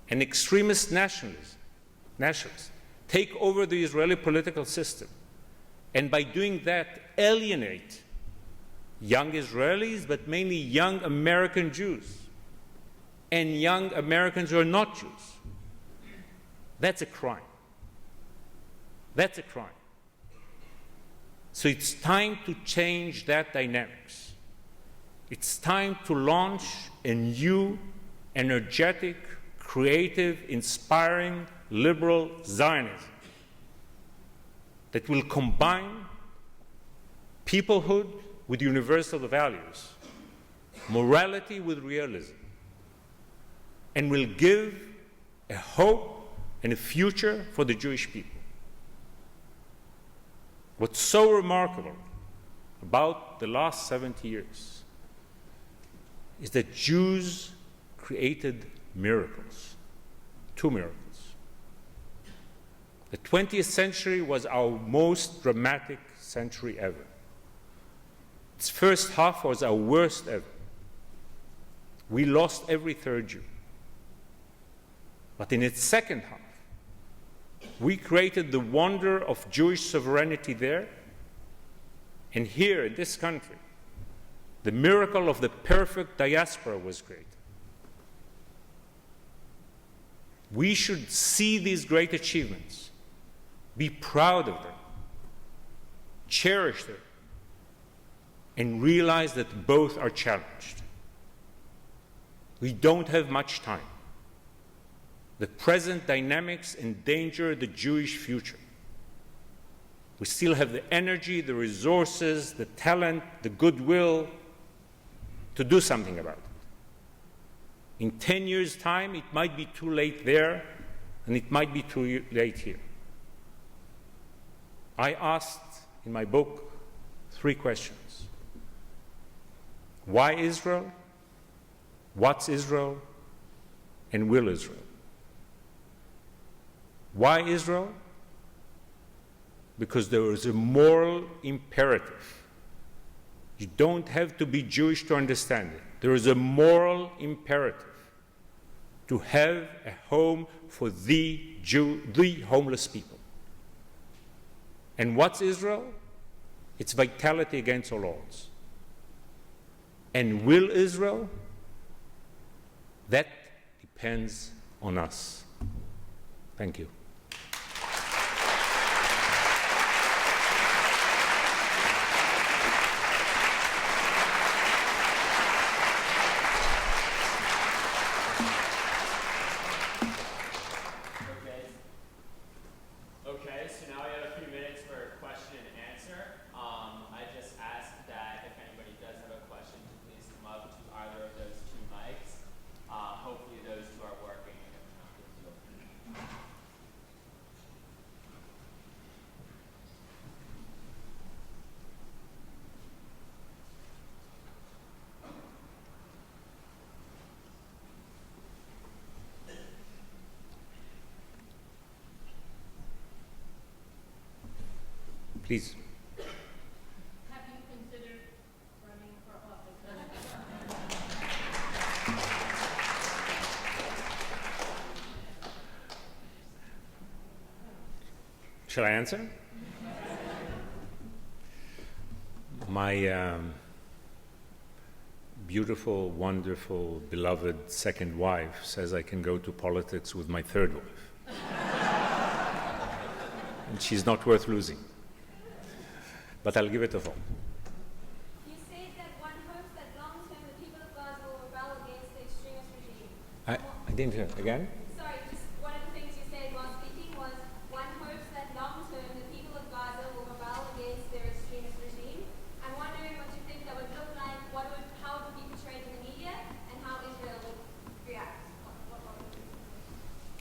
and extremist nationalists take over the Israeli political system, and by doing that alienate young Israelis, but mainly young American Jews and young Americans who are not Jews. That's a crime. That's a crime. So it's time to change that dynamics. It's time to launch a new, energetic, creative, inspiring, liberal Zionism that will combine peoplehood with universal values, morality with realism, and will give a hope and a future for the Jewish people. What's so remarkable about the last 70 years is that Jews created miracles, two miracles. The 20th century was our most dramatic century ever. Its first half was our worst ever. We lost every third Jew. But in its second half, we created the wonder of Jewish sovereignty there, and here in this country, the miracle of the perfect diaspora was created. We should see these great achievements, be proud of them, cherish them, and realize that both are challenged. We don't have much time. The present dynamics endanger the Jewish future. We still have the energy, the resources, the talent, the goodwill to do something about it. In 10 years' time, it might be too late there, and it might be too late here. I asked in my book 3 questions. Why Israel? What's Israel? And will Israel? Why Israel? because there is a moral imperative. You don't have to be Jewish to understand it. There is a moral imperative to have a home for the homeless people. And what's Israel? It's vitality against all odds. And will Israel? That depends on us. Thank you.
Okay, so now we have a few minutes for question and answer. I just ask that if anybody does have a question, to please come up to either of those two mics. Hopefully those two are working.
Please.
Have you considered running for office?
Shall I answer? My beautiful, wonderful, beloved second wife says I can go to politics with my third wife. And she's not worth losing. But I'll give it a thought.
You said that one hopes that long-term the people of Gaza will rebel against the extremist regime.
I didn't hear. Again?
Sorry, just one of the things you said while speaking was one hopes that long-term the people of Gaza will rebel against their extremist regime. I'm wondering what you think that would look like, how it would be portrayed in the media, and how Israel would react.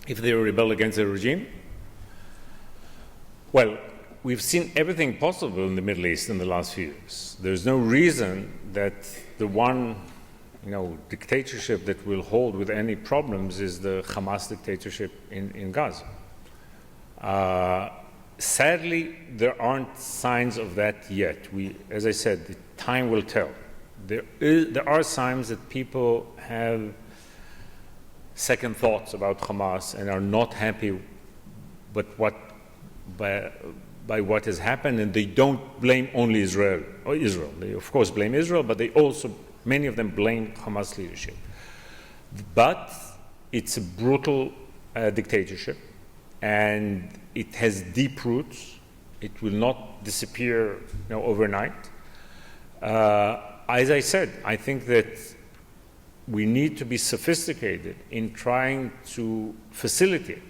If they rebel against the regime? Well, we've seen everything possible in the Middle East in the last few years. There's no reason that the one, dictatorship that will hold with any problems is the Hamas dictatorship in Gaza. Sadly, there aren't signs of that yet. As I said, the time will tell. There are signs that people have second thoughts about Hamas and are not happy with by what has happened, and they don't blame only Israel. They of course blame Israel, but many of them blame Hamas leadership. But it's a brutal dictatorship, and it has deep roots. It will not disappear overnight. As I said, I think that we need to be sophisticated in trying to facilitate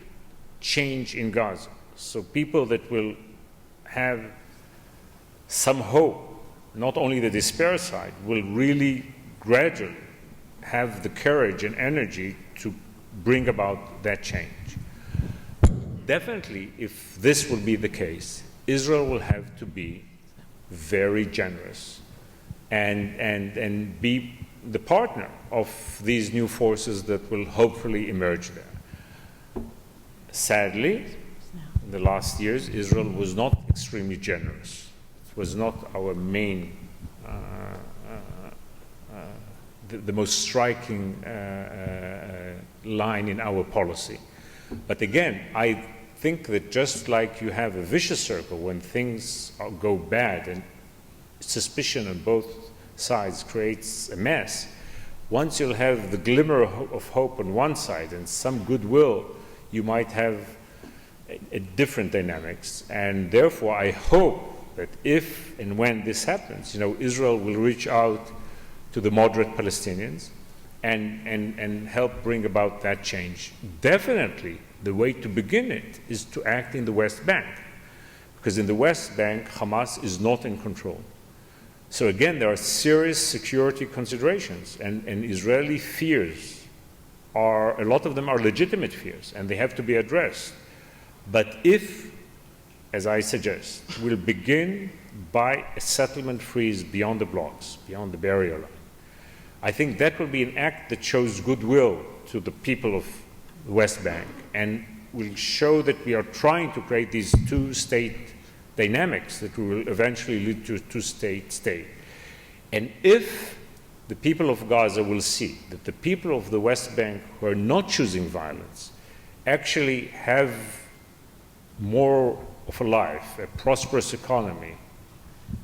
change in Gaza. So people that will have some hope, not only the despair side, will really gradually have the courage and energy to bring about that change. Definitely, if this will be the case, Israel will have to be very generous and be the partner of these new forces that will hopefully emerge there. Sadly, in the last years, Israel was not extremely generous. It was not our main, the most striking line in our policy. But again, I think that just like you have a vicious circle when things go bad and suspicion on both sides creates a mess, once you'll have the glimmer of hope on one side and some goodwill, you might have a different dynamics. And therefore, I hope that if and when this happens, Israel will reach out to the moderate Palestinians and help bring about that change. Definitely, the way to begin it is to act in the West Bank, because in the West Bank, Hamas is not in control. So again, there are serious security considerations, and Israeli fears a lot of them are legitimate fears, and they have to be addressed. But if, as I suggest, we'll begin by a settlement freeze beyond the blocks, beyond the barrier line, I think that will be an act that shows goodwill to the people of the West Bank and will show that we are trying to create these two-state dynamics that will eventually lead to a two-state state. And if the people of Gaza will see that the people of the West Bank who are not choosing violence actually have more of a life, a prosperous economy,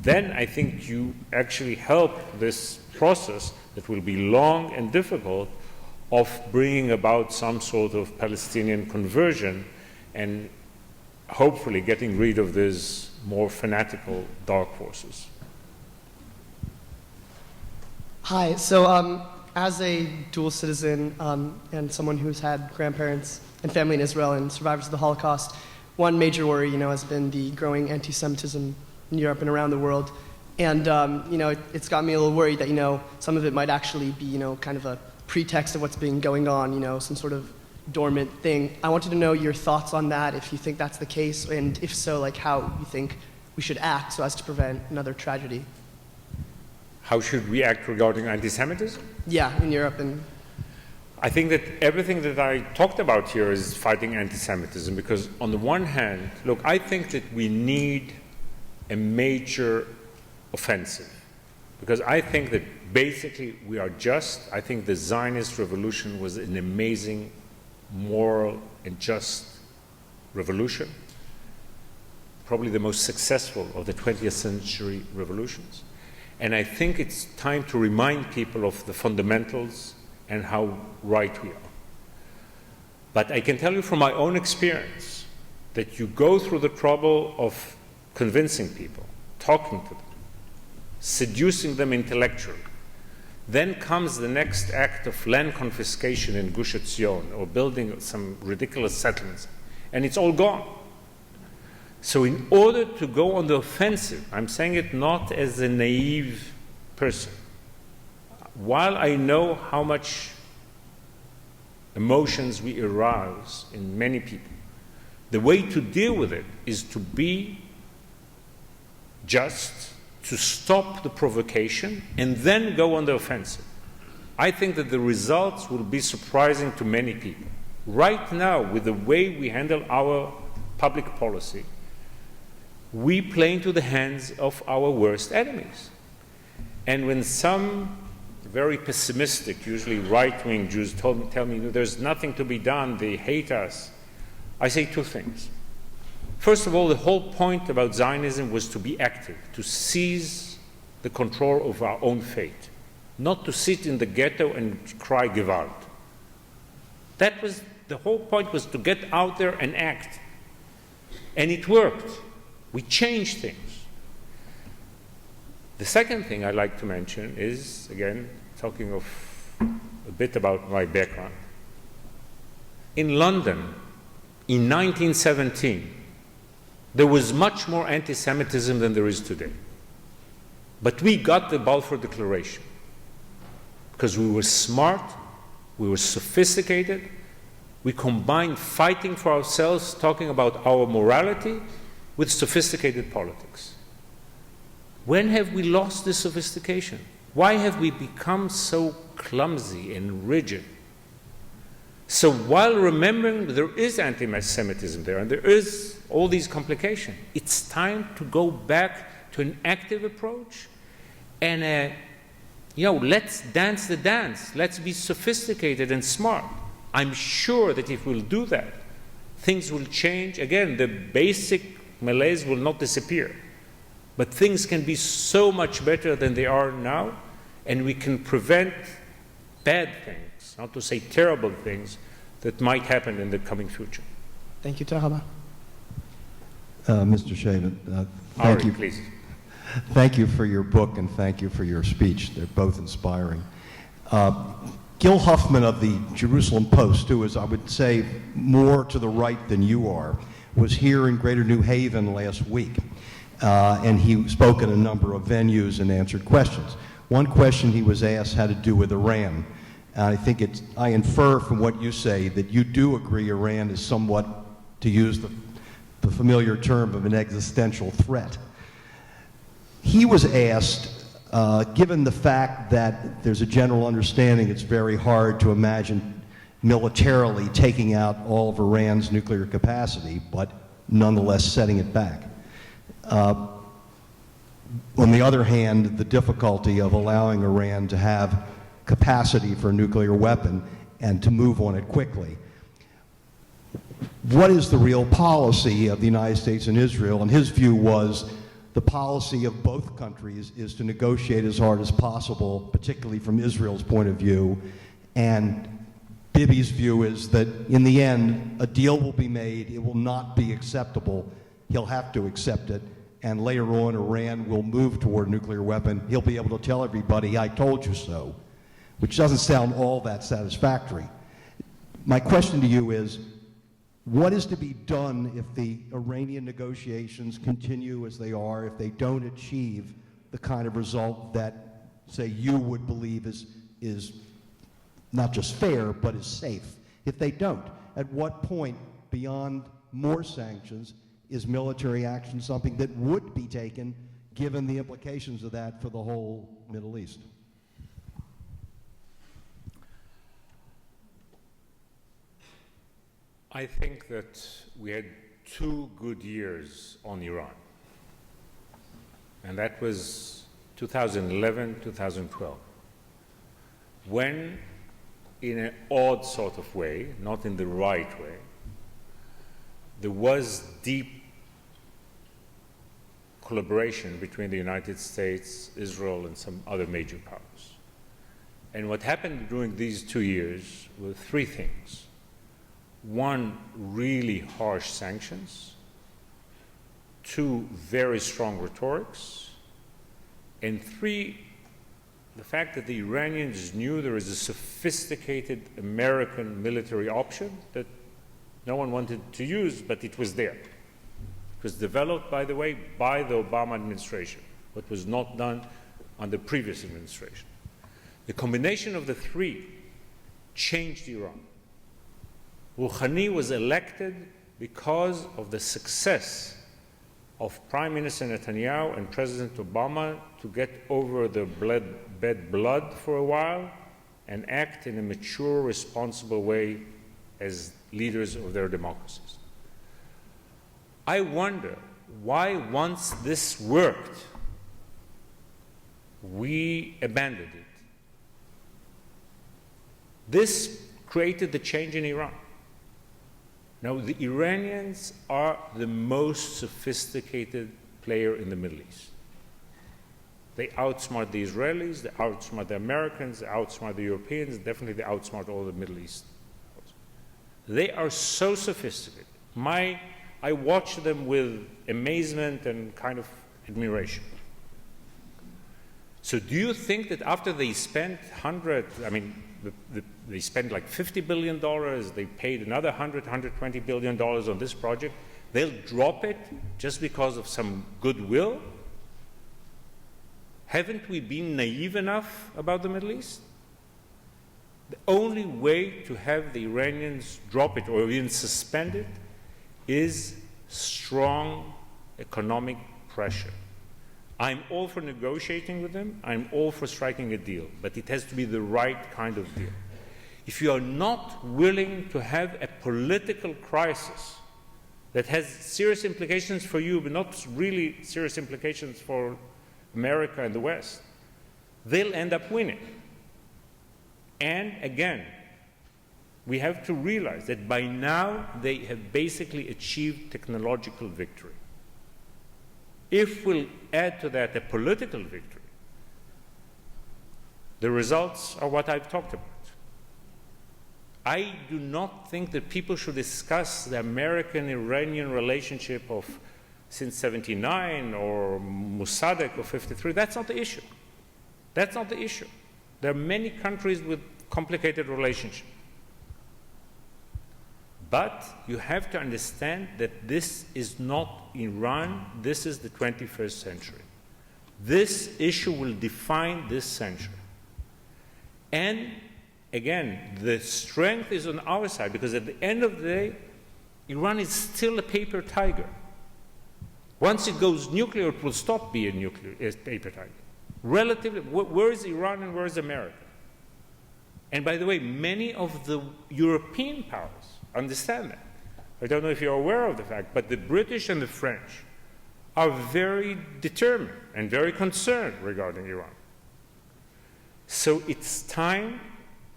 then I think you actually help this process that will be long and difficult of bringing about some sort of Palestinian conversion and hopefully getting rid of these more fanatical dark forces.
Hi, so as a dual citizen and someone who's had grandparents and family in Israel and survivors of the Holocaust, one major worry, has been the growing anti-Semitism in Europe and around the world. And, it's got me a little worried that, some of it might actually be, kind of a pretext of what's been going on, some sort of dormant thing. I wanted to know your thoughts on that, if you think that's the case, and if so, like how you think we should act so as to prevent another tragedy.
How should we act regarding anti-Semitism?
Yeah, in Europe. And
I think that everything that I talked about here is fighting anti-Semitism, because on the one hand, look, I think that we need a major offensive, because I think that basically I think the Zionist revolution was an amazing, moral and just revolution, probably the most successful of the 20th century revolutions. And I think it's time to remind people of the fundamentals and how right we are. But I can tell you from my own experience that you go through the trouble of convincing people, talking to them, seducing them intellectually. Then comes the next act of land confiscation in Gush Etzion or building some ridiculous settlements, and it's all gone. So in order to go on the offensive, I'm saying it not as a naive person, while I know how much emotions we arouse in many people, the way to deal with it is to be just, to stop the provocation, and then go on the offensive. I think that the results will be surprising to many people. Right now, with the way we handle our public policy, we play into the hands of our worst enemies. And when some very pessimistic, usually right-wing Jews tell me there's nothing to be done, they hate us, I say two things. First of all, the whole point about Zionism was to be active, to seize the control of our own fate, not to sit in the ghetto and cry Gewalt. That was, the whole point was to get out there and act. And it worked. We changed things. The second thing I'd like to mention is, again, talking of a bit about my background. In London, in 1917, there was much more anti-Semitism than there is today. But we got the Balfour Declaration because we were smart, we were sophisticated, we combined fighting for ourselves, talking about our morality, with sophisticated politics. When have we lost this sophistication? Why have we become so clumsy and rigid? So while remembering there is anti-Semitism there and there is all these complications, it's time to go back to an active approach and, let's dance the dance. Let's be sophisticated and smart. I'm sure that if we'll do that, things will change. Again, the basic malaise will not disappear, but things can be so much better than they are now, and we can prevent bad things, not to say terrible things, that might happen in the coming future.
thank you, Tahaba.
Mr. Shavit, thank
Ari,
you.
please.
Thank you for your book and thank you for your speech. They're both inspiring. Gil Huffman of the Jerusalem Post, who is, I would say, more to the right than you are, was here in Greater New Haven last week. And he spoke at a number of venues and answered questions. One question he was asked had to do with Iran. And I infer from what you say that you do agree Iran is somewhat, to use the familiar term, of an existential threat. He was asked, given the fact that there's a general understanding it's very hard to imagine militarily taking out all of Iran's nuclear capacity, but nonetheless setting it back. On the other hand, the difficulty of allowing Iran to have capacity for a nuclear weapon and to move on it quickly. What is the real policy of the United States and Israel? And his view was the policy of both countries is to negotiate as hard as possible, particularly from Israel's point of view. And Bibi's view is that in the end, a deal will be made, it will not be acceptable, he'll have to accept it, and later on Iran will move toward a nuclear weapon. He'll be able to tell everybody, I told you so, which doesn't sound all that satisfactory. My question to you is, what is to be done if the Iranian negotiations continue as they are, if they don't achieve the kind of result that, say, you would believe is not just fair, but is safe? If they don't, at what point, beyond more sanctions, is military action something that would be taken, given the implications of that for the whole Middle East?
I think that we had 2 good years on Iran, and that was 2011, 2012, when, in an odd sort of way, not in the right way, there was deep collaboration between the United States, Israel, and some other major powers. And what happened during these 2 years were 3 things. 1, really harsh sanctions. 2, very strong rhetorics. And 3, the fact that the Iranians knew there is a sophisticated American military option that no one wanted to use, but it was there. It was developed, by the way, by the Obama administration, what was not done under the previous administration. The combination of the 3 changed Iran. Rouhani was elected because of the success of Prime Minister Netanyahu and President Obama to get over the bad blood for a while and act in a mature, responsible way as leaders of their democracies. I wonder why, once this worked, we abandoned it. This created the change in Iran. Now, the Iranians are the most sophisticated player in the Middle East. They outsmart the Israelis, they outsmart the Americans, they outsmart the Europeans, definitely they outsmart all the Middle East. They are so sophisticated. I watch them with amazement and kind of admiration. So do you think that after they spent they spent like $50 billion, they paid another $120 billion on this project, they'll drop it just because of some goodwill? Haven't we been naive enough about the Middle East? The only way to have the Iranians drop it or even suspend it is strong economic pressure. I'm all for negotiating with them. I'm all for striking a deal, but it has to be the right kind of deal. If you are not willing to have a political crisis that has serious implications for you, but not really serious implications for America and the West, they'll end up winning. And again, we have to realize that by now they have basically achieved technological victory. If we'll add to that a political victory, the results are what I've talked about. I do not think that people should discuss the American-Iranian relationship of since 79 or Mossadegh of 53. That's not the issue. That's not the issue. There are many countries with complicated relationships. But you have to understand that this is not Iran, this is the 21st century. This issue will define this century. And again, the strength is on our side, because at the end of the day, Iran is still a paper tiger. Once it goes nuclear, it will stop being a paper tiger. Relatively, where is Iran and where is America? And by the way, many of the European powers understand that. I don't know if you're aware of the fact, but the British and the French are very determined and very concerned regarding Iran. So it's time,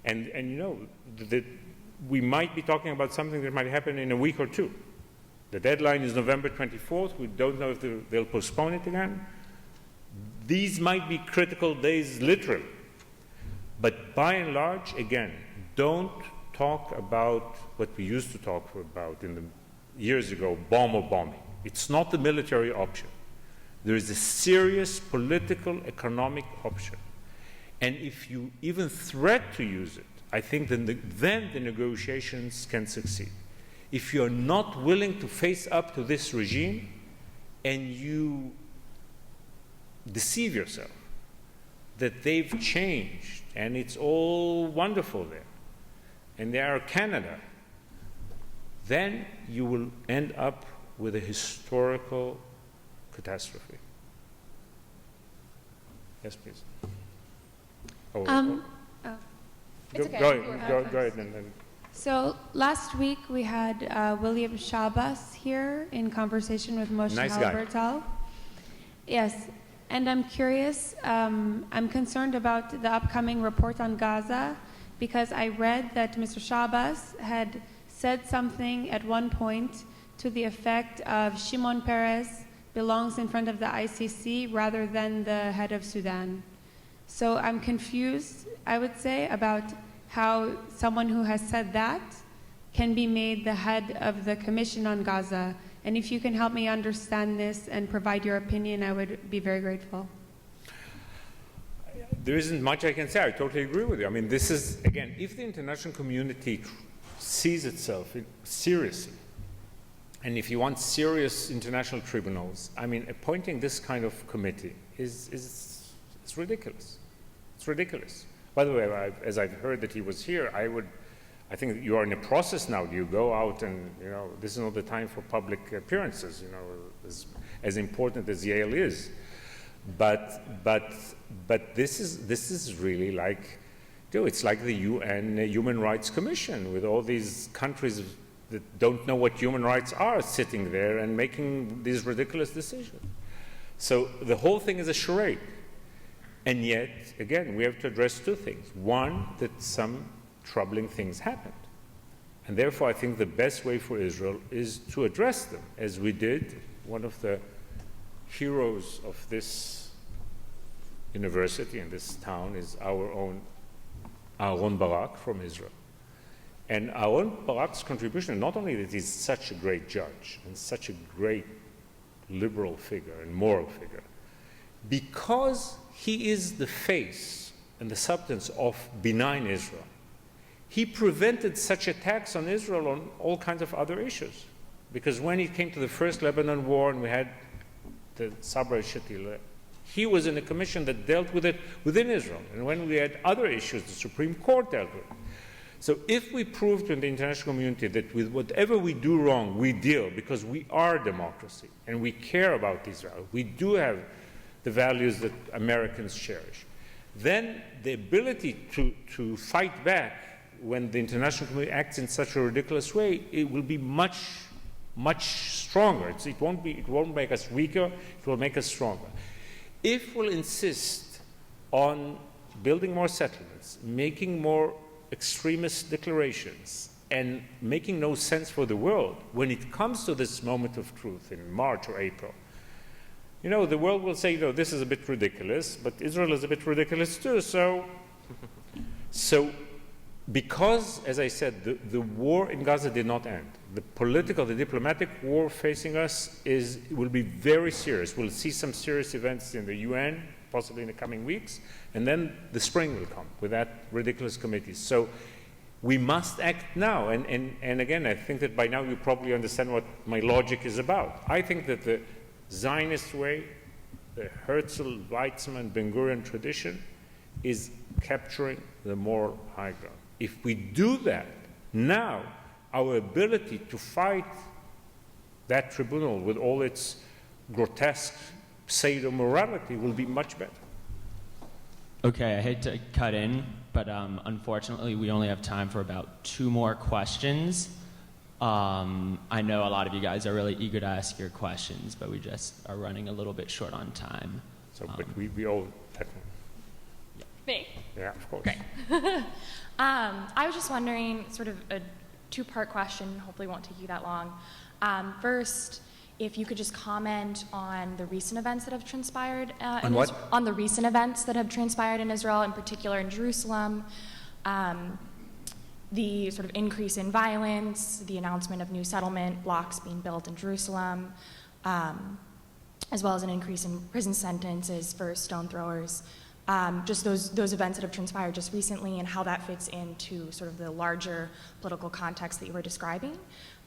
and you know, that we might be talking about something that might happen in a week or two. The deadline is November 24th. We don't know if they'll postpone it again. These might be critical days, literally. But by and large, again, don't talk about what we used to talk about in the years ago, bomb or bombing. It's not the military option. There is a serious political, economic option. And if you even threat to use it, I think then the negotiations can succeed. If you're not willing to face up to this regime and you deceive yourself that they've changed and it's all wonderful there, and they are Canada, then you will end up with a historical catastrophe. Yes, please.
It's okay.
Go ahead. And then.
So last week we had William Shabas here in conversation with Moshe
Nice guy.
Halbertal. Yes, and I'm curious, I'm concerned about the upcoming report on Gaza because I read that Mr. Shabas had said something at one point to the effect of Shimon Peres belongs in front of the ICC rather than the head of Sudan. So I'm confused, I would say, about how someone who has said that can be made the head of the Commission on Gaza. And if you can help me understand this and provide your opinion, I would be very grateful.
There isn't much I can say. I totally agree with you. I mean, this is, again, if the international community sees itself seriously, and if you want serious international tribunals, I mean, appointing this kind of committee is ridiculous. It's ridiculous. By the way, as I've heard that he was here, I think you are in a process now. Do you go out and, you know, this is not the time for public appearances, you know, as important as Yale is. But this is really like, you know, it's like the UN Human Rights Commission with all these countries that don't know what human rights are sitting there and making these ridiculous decisions. So the whole thing is a charade. And yet, again, we have to address two things. One, that some troubling things happened. And therefore, I think the best way for Israel is to address them, as we did. One of the heroes of this university and this town is our own Aaron Barak from Israel. And Aaron Barak's contribution, not only that he's such a great judge and such a great liberal figure and moral figure, because he is the face and the substance of benign Israel, he prevented such attacks on Israel on all kinds of other issues. Because when it came to the first Lebanon war and we had the Sabra Shatila, he was in a commission that dealt with it within Israel. And when we had other issues, the Supreme Court dealt with it. So if we prove to the international community that with whatever we do wrong, we deal, because we are a democracy and we care about Israel, we do have the values that Americans cherish, then the ability to fight back when the international community acts in such a ridiculous way, it will be much, much stronger. It won't make us weaker, it will make us stronger. If we'll insist on building more settlements, making more extremist declarations, and making no sense for the world, when it comes to this moment of truth in March or April, you know, the world will say, you know, this is a bit ridiculous, but Israel is a bit ridiculous too. So because, as I said, the war in Gaza did not end. The political, the diplomatic war facing us will be very serious. We'll see some serious events in the UN, possibly in the coming weeks, and then the spring will come with that ridiculous committee. So we must act now. And again, I think that by now you probably understand what my logic is about. I think that the Zionist way, the Herzl, Weizmann, Ben-Gurion tradition, is capturing the moral high ground. If we do that now, our ability to fight that tribunal with all its grotesque pseudo-morality will be much better.
Okay, I hate to cut in, but unfortunately we only have time for about 2 more questions. I know a lot of you guys are really eager to ask your questions, but we just are running a little bit short on time.
So, but we all,
Me?
yeah, of course.
Great. I was just wondering, sort of a two-part question, hopefully won't take you that long. First, if you could just comment on the recent events that have transpired
On what?
On the recent events that have transpired in Israel, in particular in Jerusalem, the sort of increase in violence, the announcement of new settlement blocks being built in Jerusalem, as well as an increase in prison sentences for stone throwers. Just those events that have transpired just recently and how that fits into sort of the larger political context that you were describing.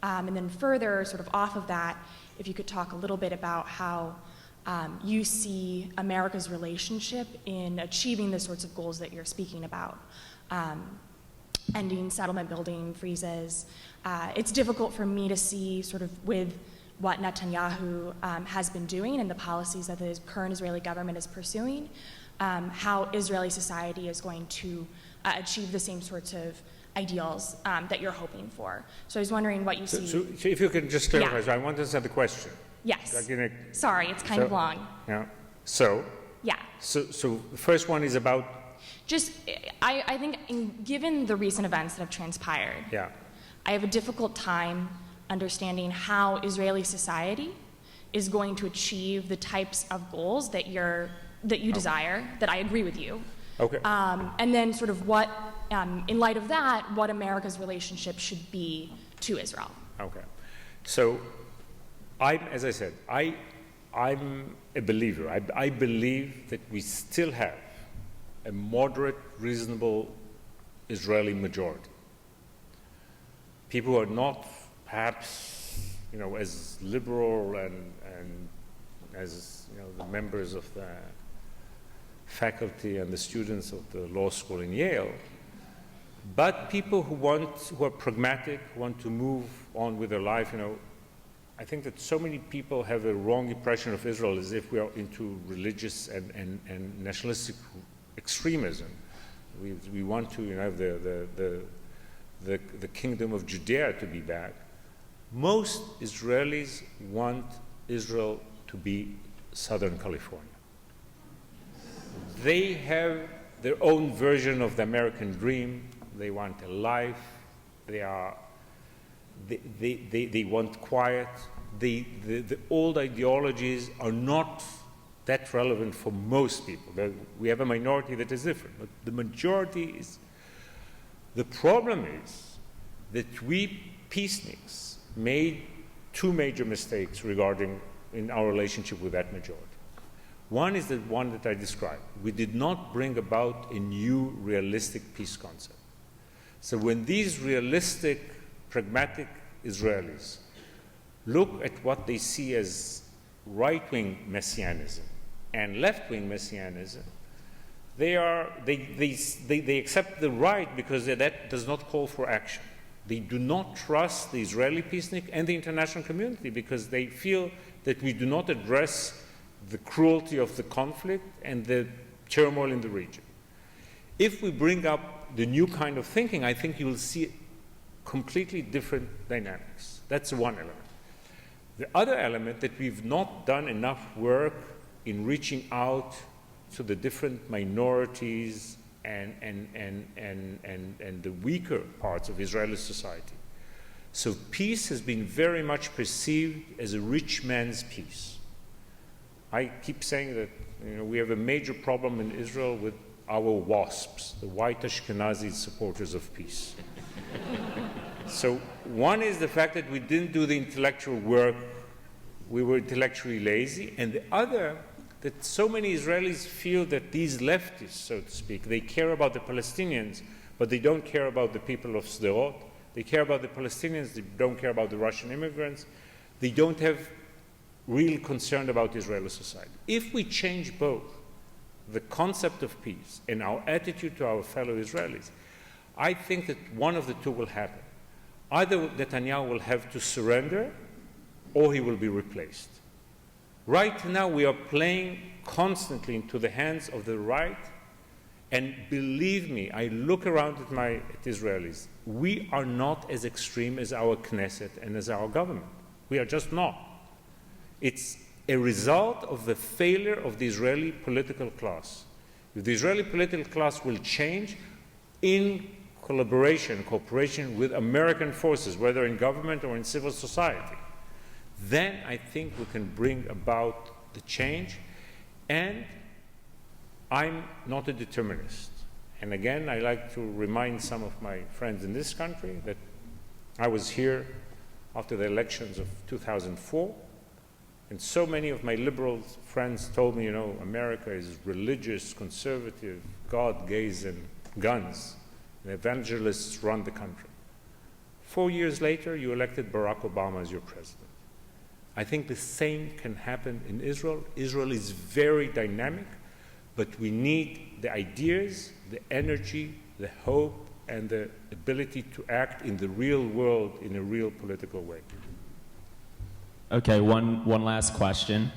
And then further, sort of off of that, if you could talk a little bit about how you see America's relationship in achieving the sorts of goals that you're speaking about. Ending settlement building freezes. It's difficult for me to see sort of with what Netanyahu has been doing and the policies that the current Israeli government is pursuing, how Israeli society is going to achieve the same sorts of ideals that you're hoping for. So I was wondering what you see.
So if you can just clarify,
Yeah.
so I want to answer the question.
Yes.
Like
Sorry, it's kind of long.
Yeah. So
Yeah.
the first one is about,
Just, I think given the recent events that have transpired,
yeah.
I have a difficult time understanding how Israeli society is going to achieve the types of goals that you desire, that I agree with you.
Okay.
And then sort of what, in light of that, what America's relationship should be to Israel.
Okay. So as I said, I'm a believer. I believe that we still have a moderate, reasonable Israeli majority. People who are not perhaps, as liberal and as, the members of the faculty and the students of the law school in Yale, but people who are pragmatic, want to move on with their life. I think that so many people have a wrong impression of Israel as if we are into religious and nationalistic extremism. We want to have the kingdom of Judea to be back. Most Israelis want Israel to be Southern California. They have their own version of the American dream. They want a life. They want quiet. The old ideologies are not that relevant for most people. We have a minority that is different, but the majority is. The problem is that we peaceniks made two major mistakes in our relationship with that majority. One is the one that I described. We did not bring about a new realistic peace concept. So when these realistic, pragmatic Israelis look at what they see as right-wing messianism and left-wing messianism, they accept the right because that does not call for action. They do not trust the Israeli peacenik and the international community because they feel that we do not address the cruelty of the conflict and the turmoil in the region. If we bring up the new kind of thinking, I think you will see completely different dynamics. That's one element. The other element, that we've not done enough work in reaching out to the different minorities and the weaker parts of Israeli society. So peace has been very much perceived as a rich man's peace. I keep saying that we have a major problem in Israel with our WASPs, the white Ashkenazi supporters of peace. So one is the fact that we didn't do the intellectual work, we were intellectually lazy, and the other, that so many Israelis feel that these leftists, so to speak, they care about the Palestinians, but they don't care about the people of Sderot. They care about the Palestinians, they don't care about the Russian immigrants. They don't have real concern about Israeli society. If we change both the concept of peace and our attitude to our fellow Israelis, I think that one of the two will happen. Either Netanyahu will have to surrender or he will be replaced. Right now we are playing constantly into the hands of the right And believe me, I look around at Israelis. We are not as extreme as our Knesset and as our government. We are just not. It's a result of the failure of the Israeli political class. If the Israeli political class will change in cooperation with American forces, whether in government or in civil society, then I think we can bring about the change. And I'm not a determinist. And again, I like to remind some of my friends in this country that I was here after the elections of 2004, and so many of my liberal friends told me, you know, America is religious, conservative, God-gazing guns, and evangelists run the country. 4 years later, you elected Barack Obama as your president. I think the same can happen in Israel. Israel is very dynamic, but we need the ideas, the energy, the hope, and the ability to act in the real world in a real political way.
Okay, one last question.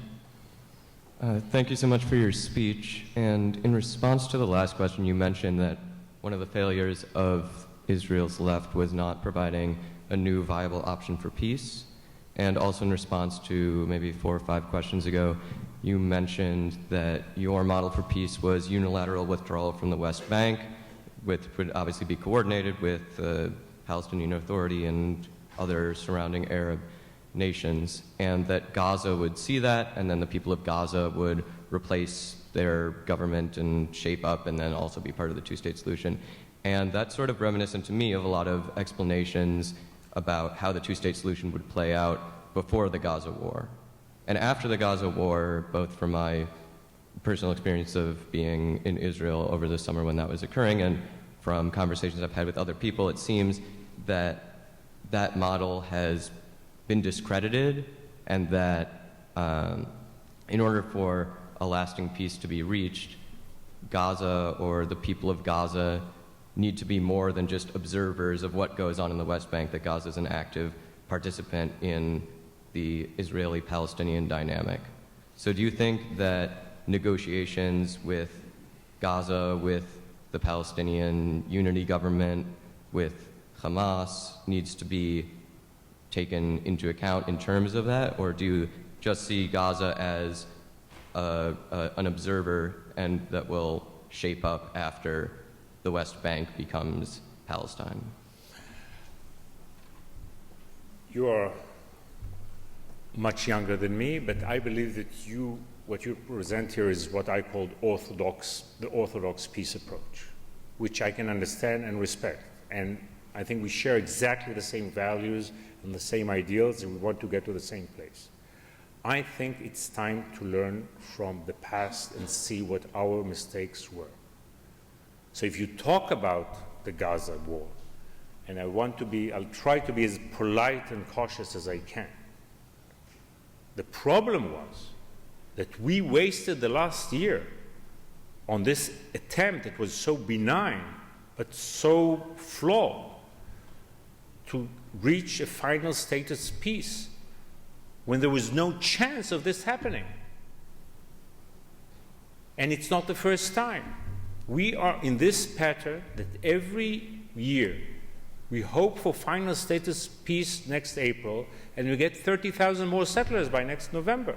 Thank you so much for your speech. And in response to the last question, you mentioned that one of the failures of Israel's left was not providing a new viable option for peace. And also in response to maybe 4 or 5 questions ago, you mentioned that your model for peace was unilateral withdrawal from the West Bank, which would obviously be coordinated with the Palestinian Authority and other surrounding Arab nations, and that Gaza would see that, and then the people of Gaza would replace their government and shape up and then also be part of the two-state solution. And that's sort of reminiscent to me of a lot of explanations about how the two-state solution would play out before the Gaza war. And after the Gaza war, both from my personal experience of being in Israel over the summer when that was occurring and from conversations I've had with other people, it seems that that model has been discredited, and that in order for a lasting peace to be reached, Gaza or the people of Gaza need to be more than just observers of what goes on in the West Bank, that Gaza is an active participant in the Israeli-Palestinian dynamic. So do you think that negotiations with Gaza, with the Palestinian Unity government, with Hamas needs to be taken into account in terms of that, or do you just see Gaza as an observer and that will shape up after the West Bank becomes Palestine?
You are much younger than me, but I believe that what you present here is what I call the orthodox peace approach, which I can understand and respect. And I think we share exactly the same values and the same ideals, and we want to get to the same place. I think it's time to learn from the past and see what our mistakes were. So if you talk about the Gaza war, and I'll try to be as polite and cautious as I can. The problem was that we wasted the last year on this attempt that was so benign, but so flawed, to reach a final status peace when there was no chance of this happening. And it's not the first time. We are in this pattern that every year we hope for final status peace next April, and we get 30,000 more settlers by next November.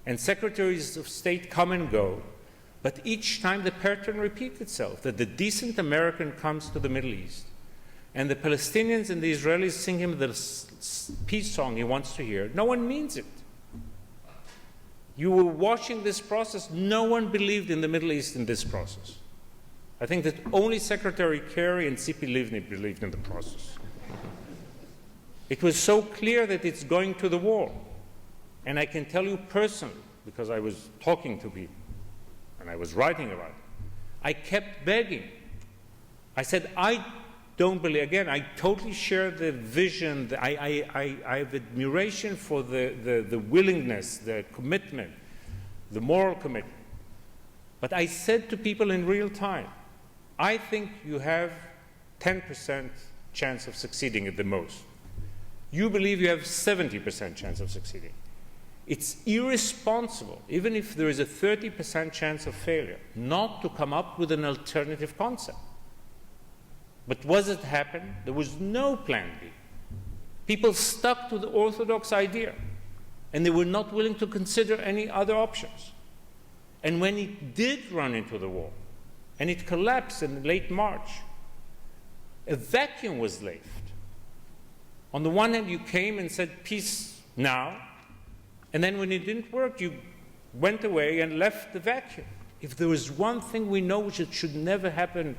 And secretaries of state come and go, but each time the pattern repeats itself, that the decent American comes to the Middle East, and the Palestinians and the Israelis sing him the peace song he wants to hear. No one means it. You were watching this process. No one believed in the Middle East in this process. I think that only Secretary Kerry and Tzipi Livni believed in the process. It was so clear that it's going to the war. And I can tell you personally, because I was talking to people and I was writing about it, I kept begging. I said, I don't believe, again, I totally share the vision. I have admiration for the willingness, the commitment, the moral commitment. But I said to people in real time, I think you have 10% chance of succeeding at the most. You believe you have 70% chance of succeeding. It's irresponsible, even if there is a 30% chance of failure, not to come up with an alternative concept. But was it happen? There was no plan B. People stuck to the orthodox idea, and they were not willing to consider any other options. And when it did run into the wall, and it collapsed in late March, a vacuum was left. On the one hand, you came and said, peace now, and then when it didn't work, you went away and left the vacuum. If there is one thing we know which it should never happen,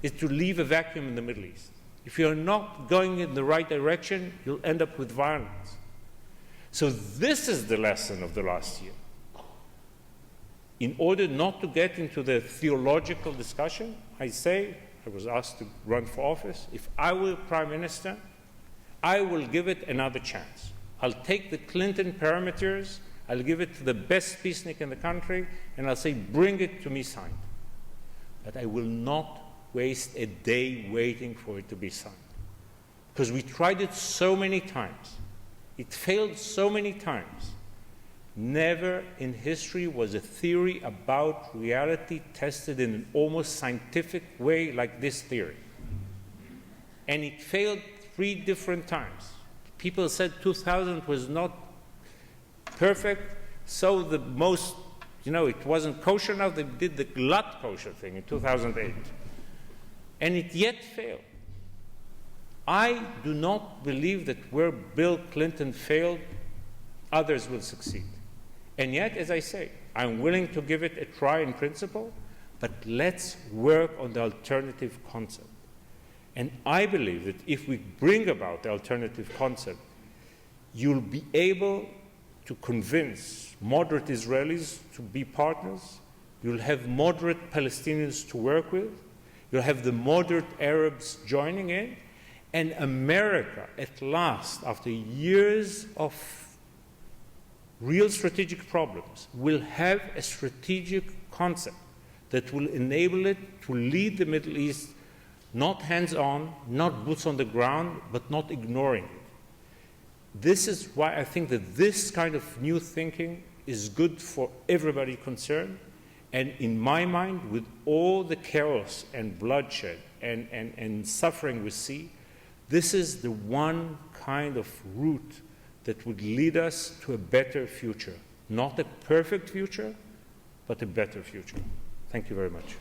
is to leave a vacuum in the Middle East. If you're not going in the right direction, you'll end up with violence. So this is the lesson of the last year. In order not to get into the theological discussion, I say, I was asked to run for office, if I were Prime Minister, I will give it another chance. I'll take the Clinton parameters, I'll give it to the best peacenik in the country, and I'll say, bring it to me signed. But I will not waste a day waiting for it to be signed. Because we tried it so many times. It failed so many times. Never in history was a theory about reality tested in an almost scientific way like this theory. And it failed 3 different times. People said 2000 was not perfect, so the most, it wasn't kosher enough, they did the glut kosher thing in 2008. And it yet failed. I do not believe that where Bill Clinton failed, others will succeed. And yet, as I say, I'm willing to give it a try in principle, but let's work on the alternative concept. And I believe that if we bring about the alternative concept, you'll be able to convince moderate Israelis to be partners, you'll have moderate Palestinians to work with, you'll have the moderate Arabs joining in, and America, at last, after years of real strategic problems, will have a strategic concept that will enable it to lead the Middle East, not hands-on, not boots on the ground, but not ignoring it. This is why I think that this kind of new thinking is good for everybody concerned. And in my mind, with all the chaos and bloodshed and suffering we see, this is the one kind of route that would lead us to a better future. Not a perfect future, but a better future. Thank you very much.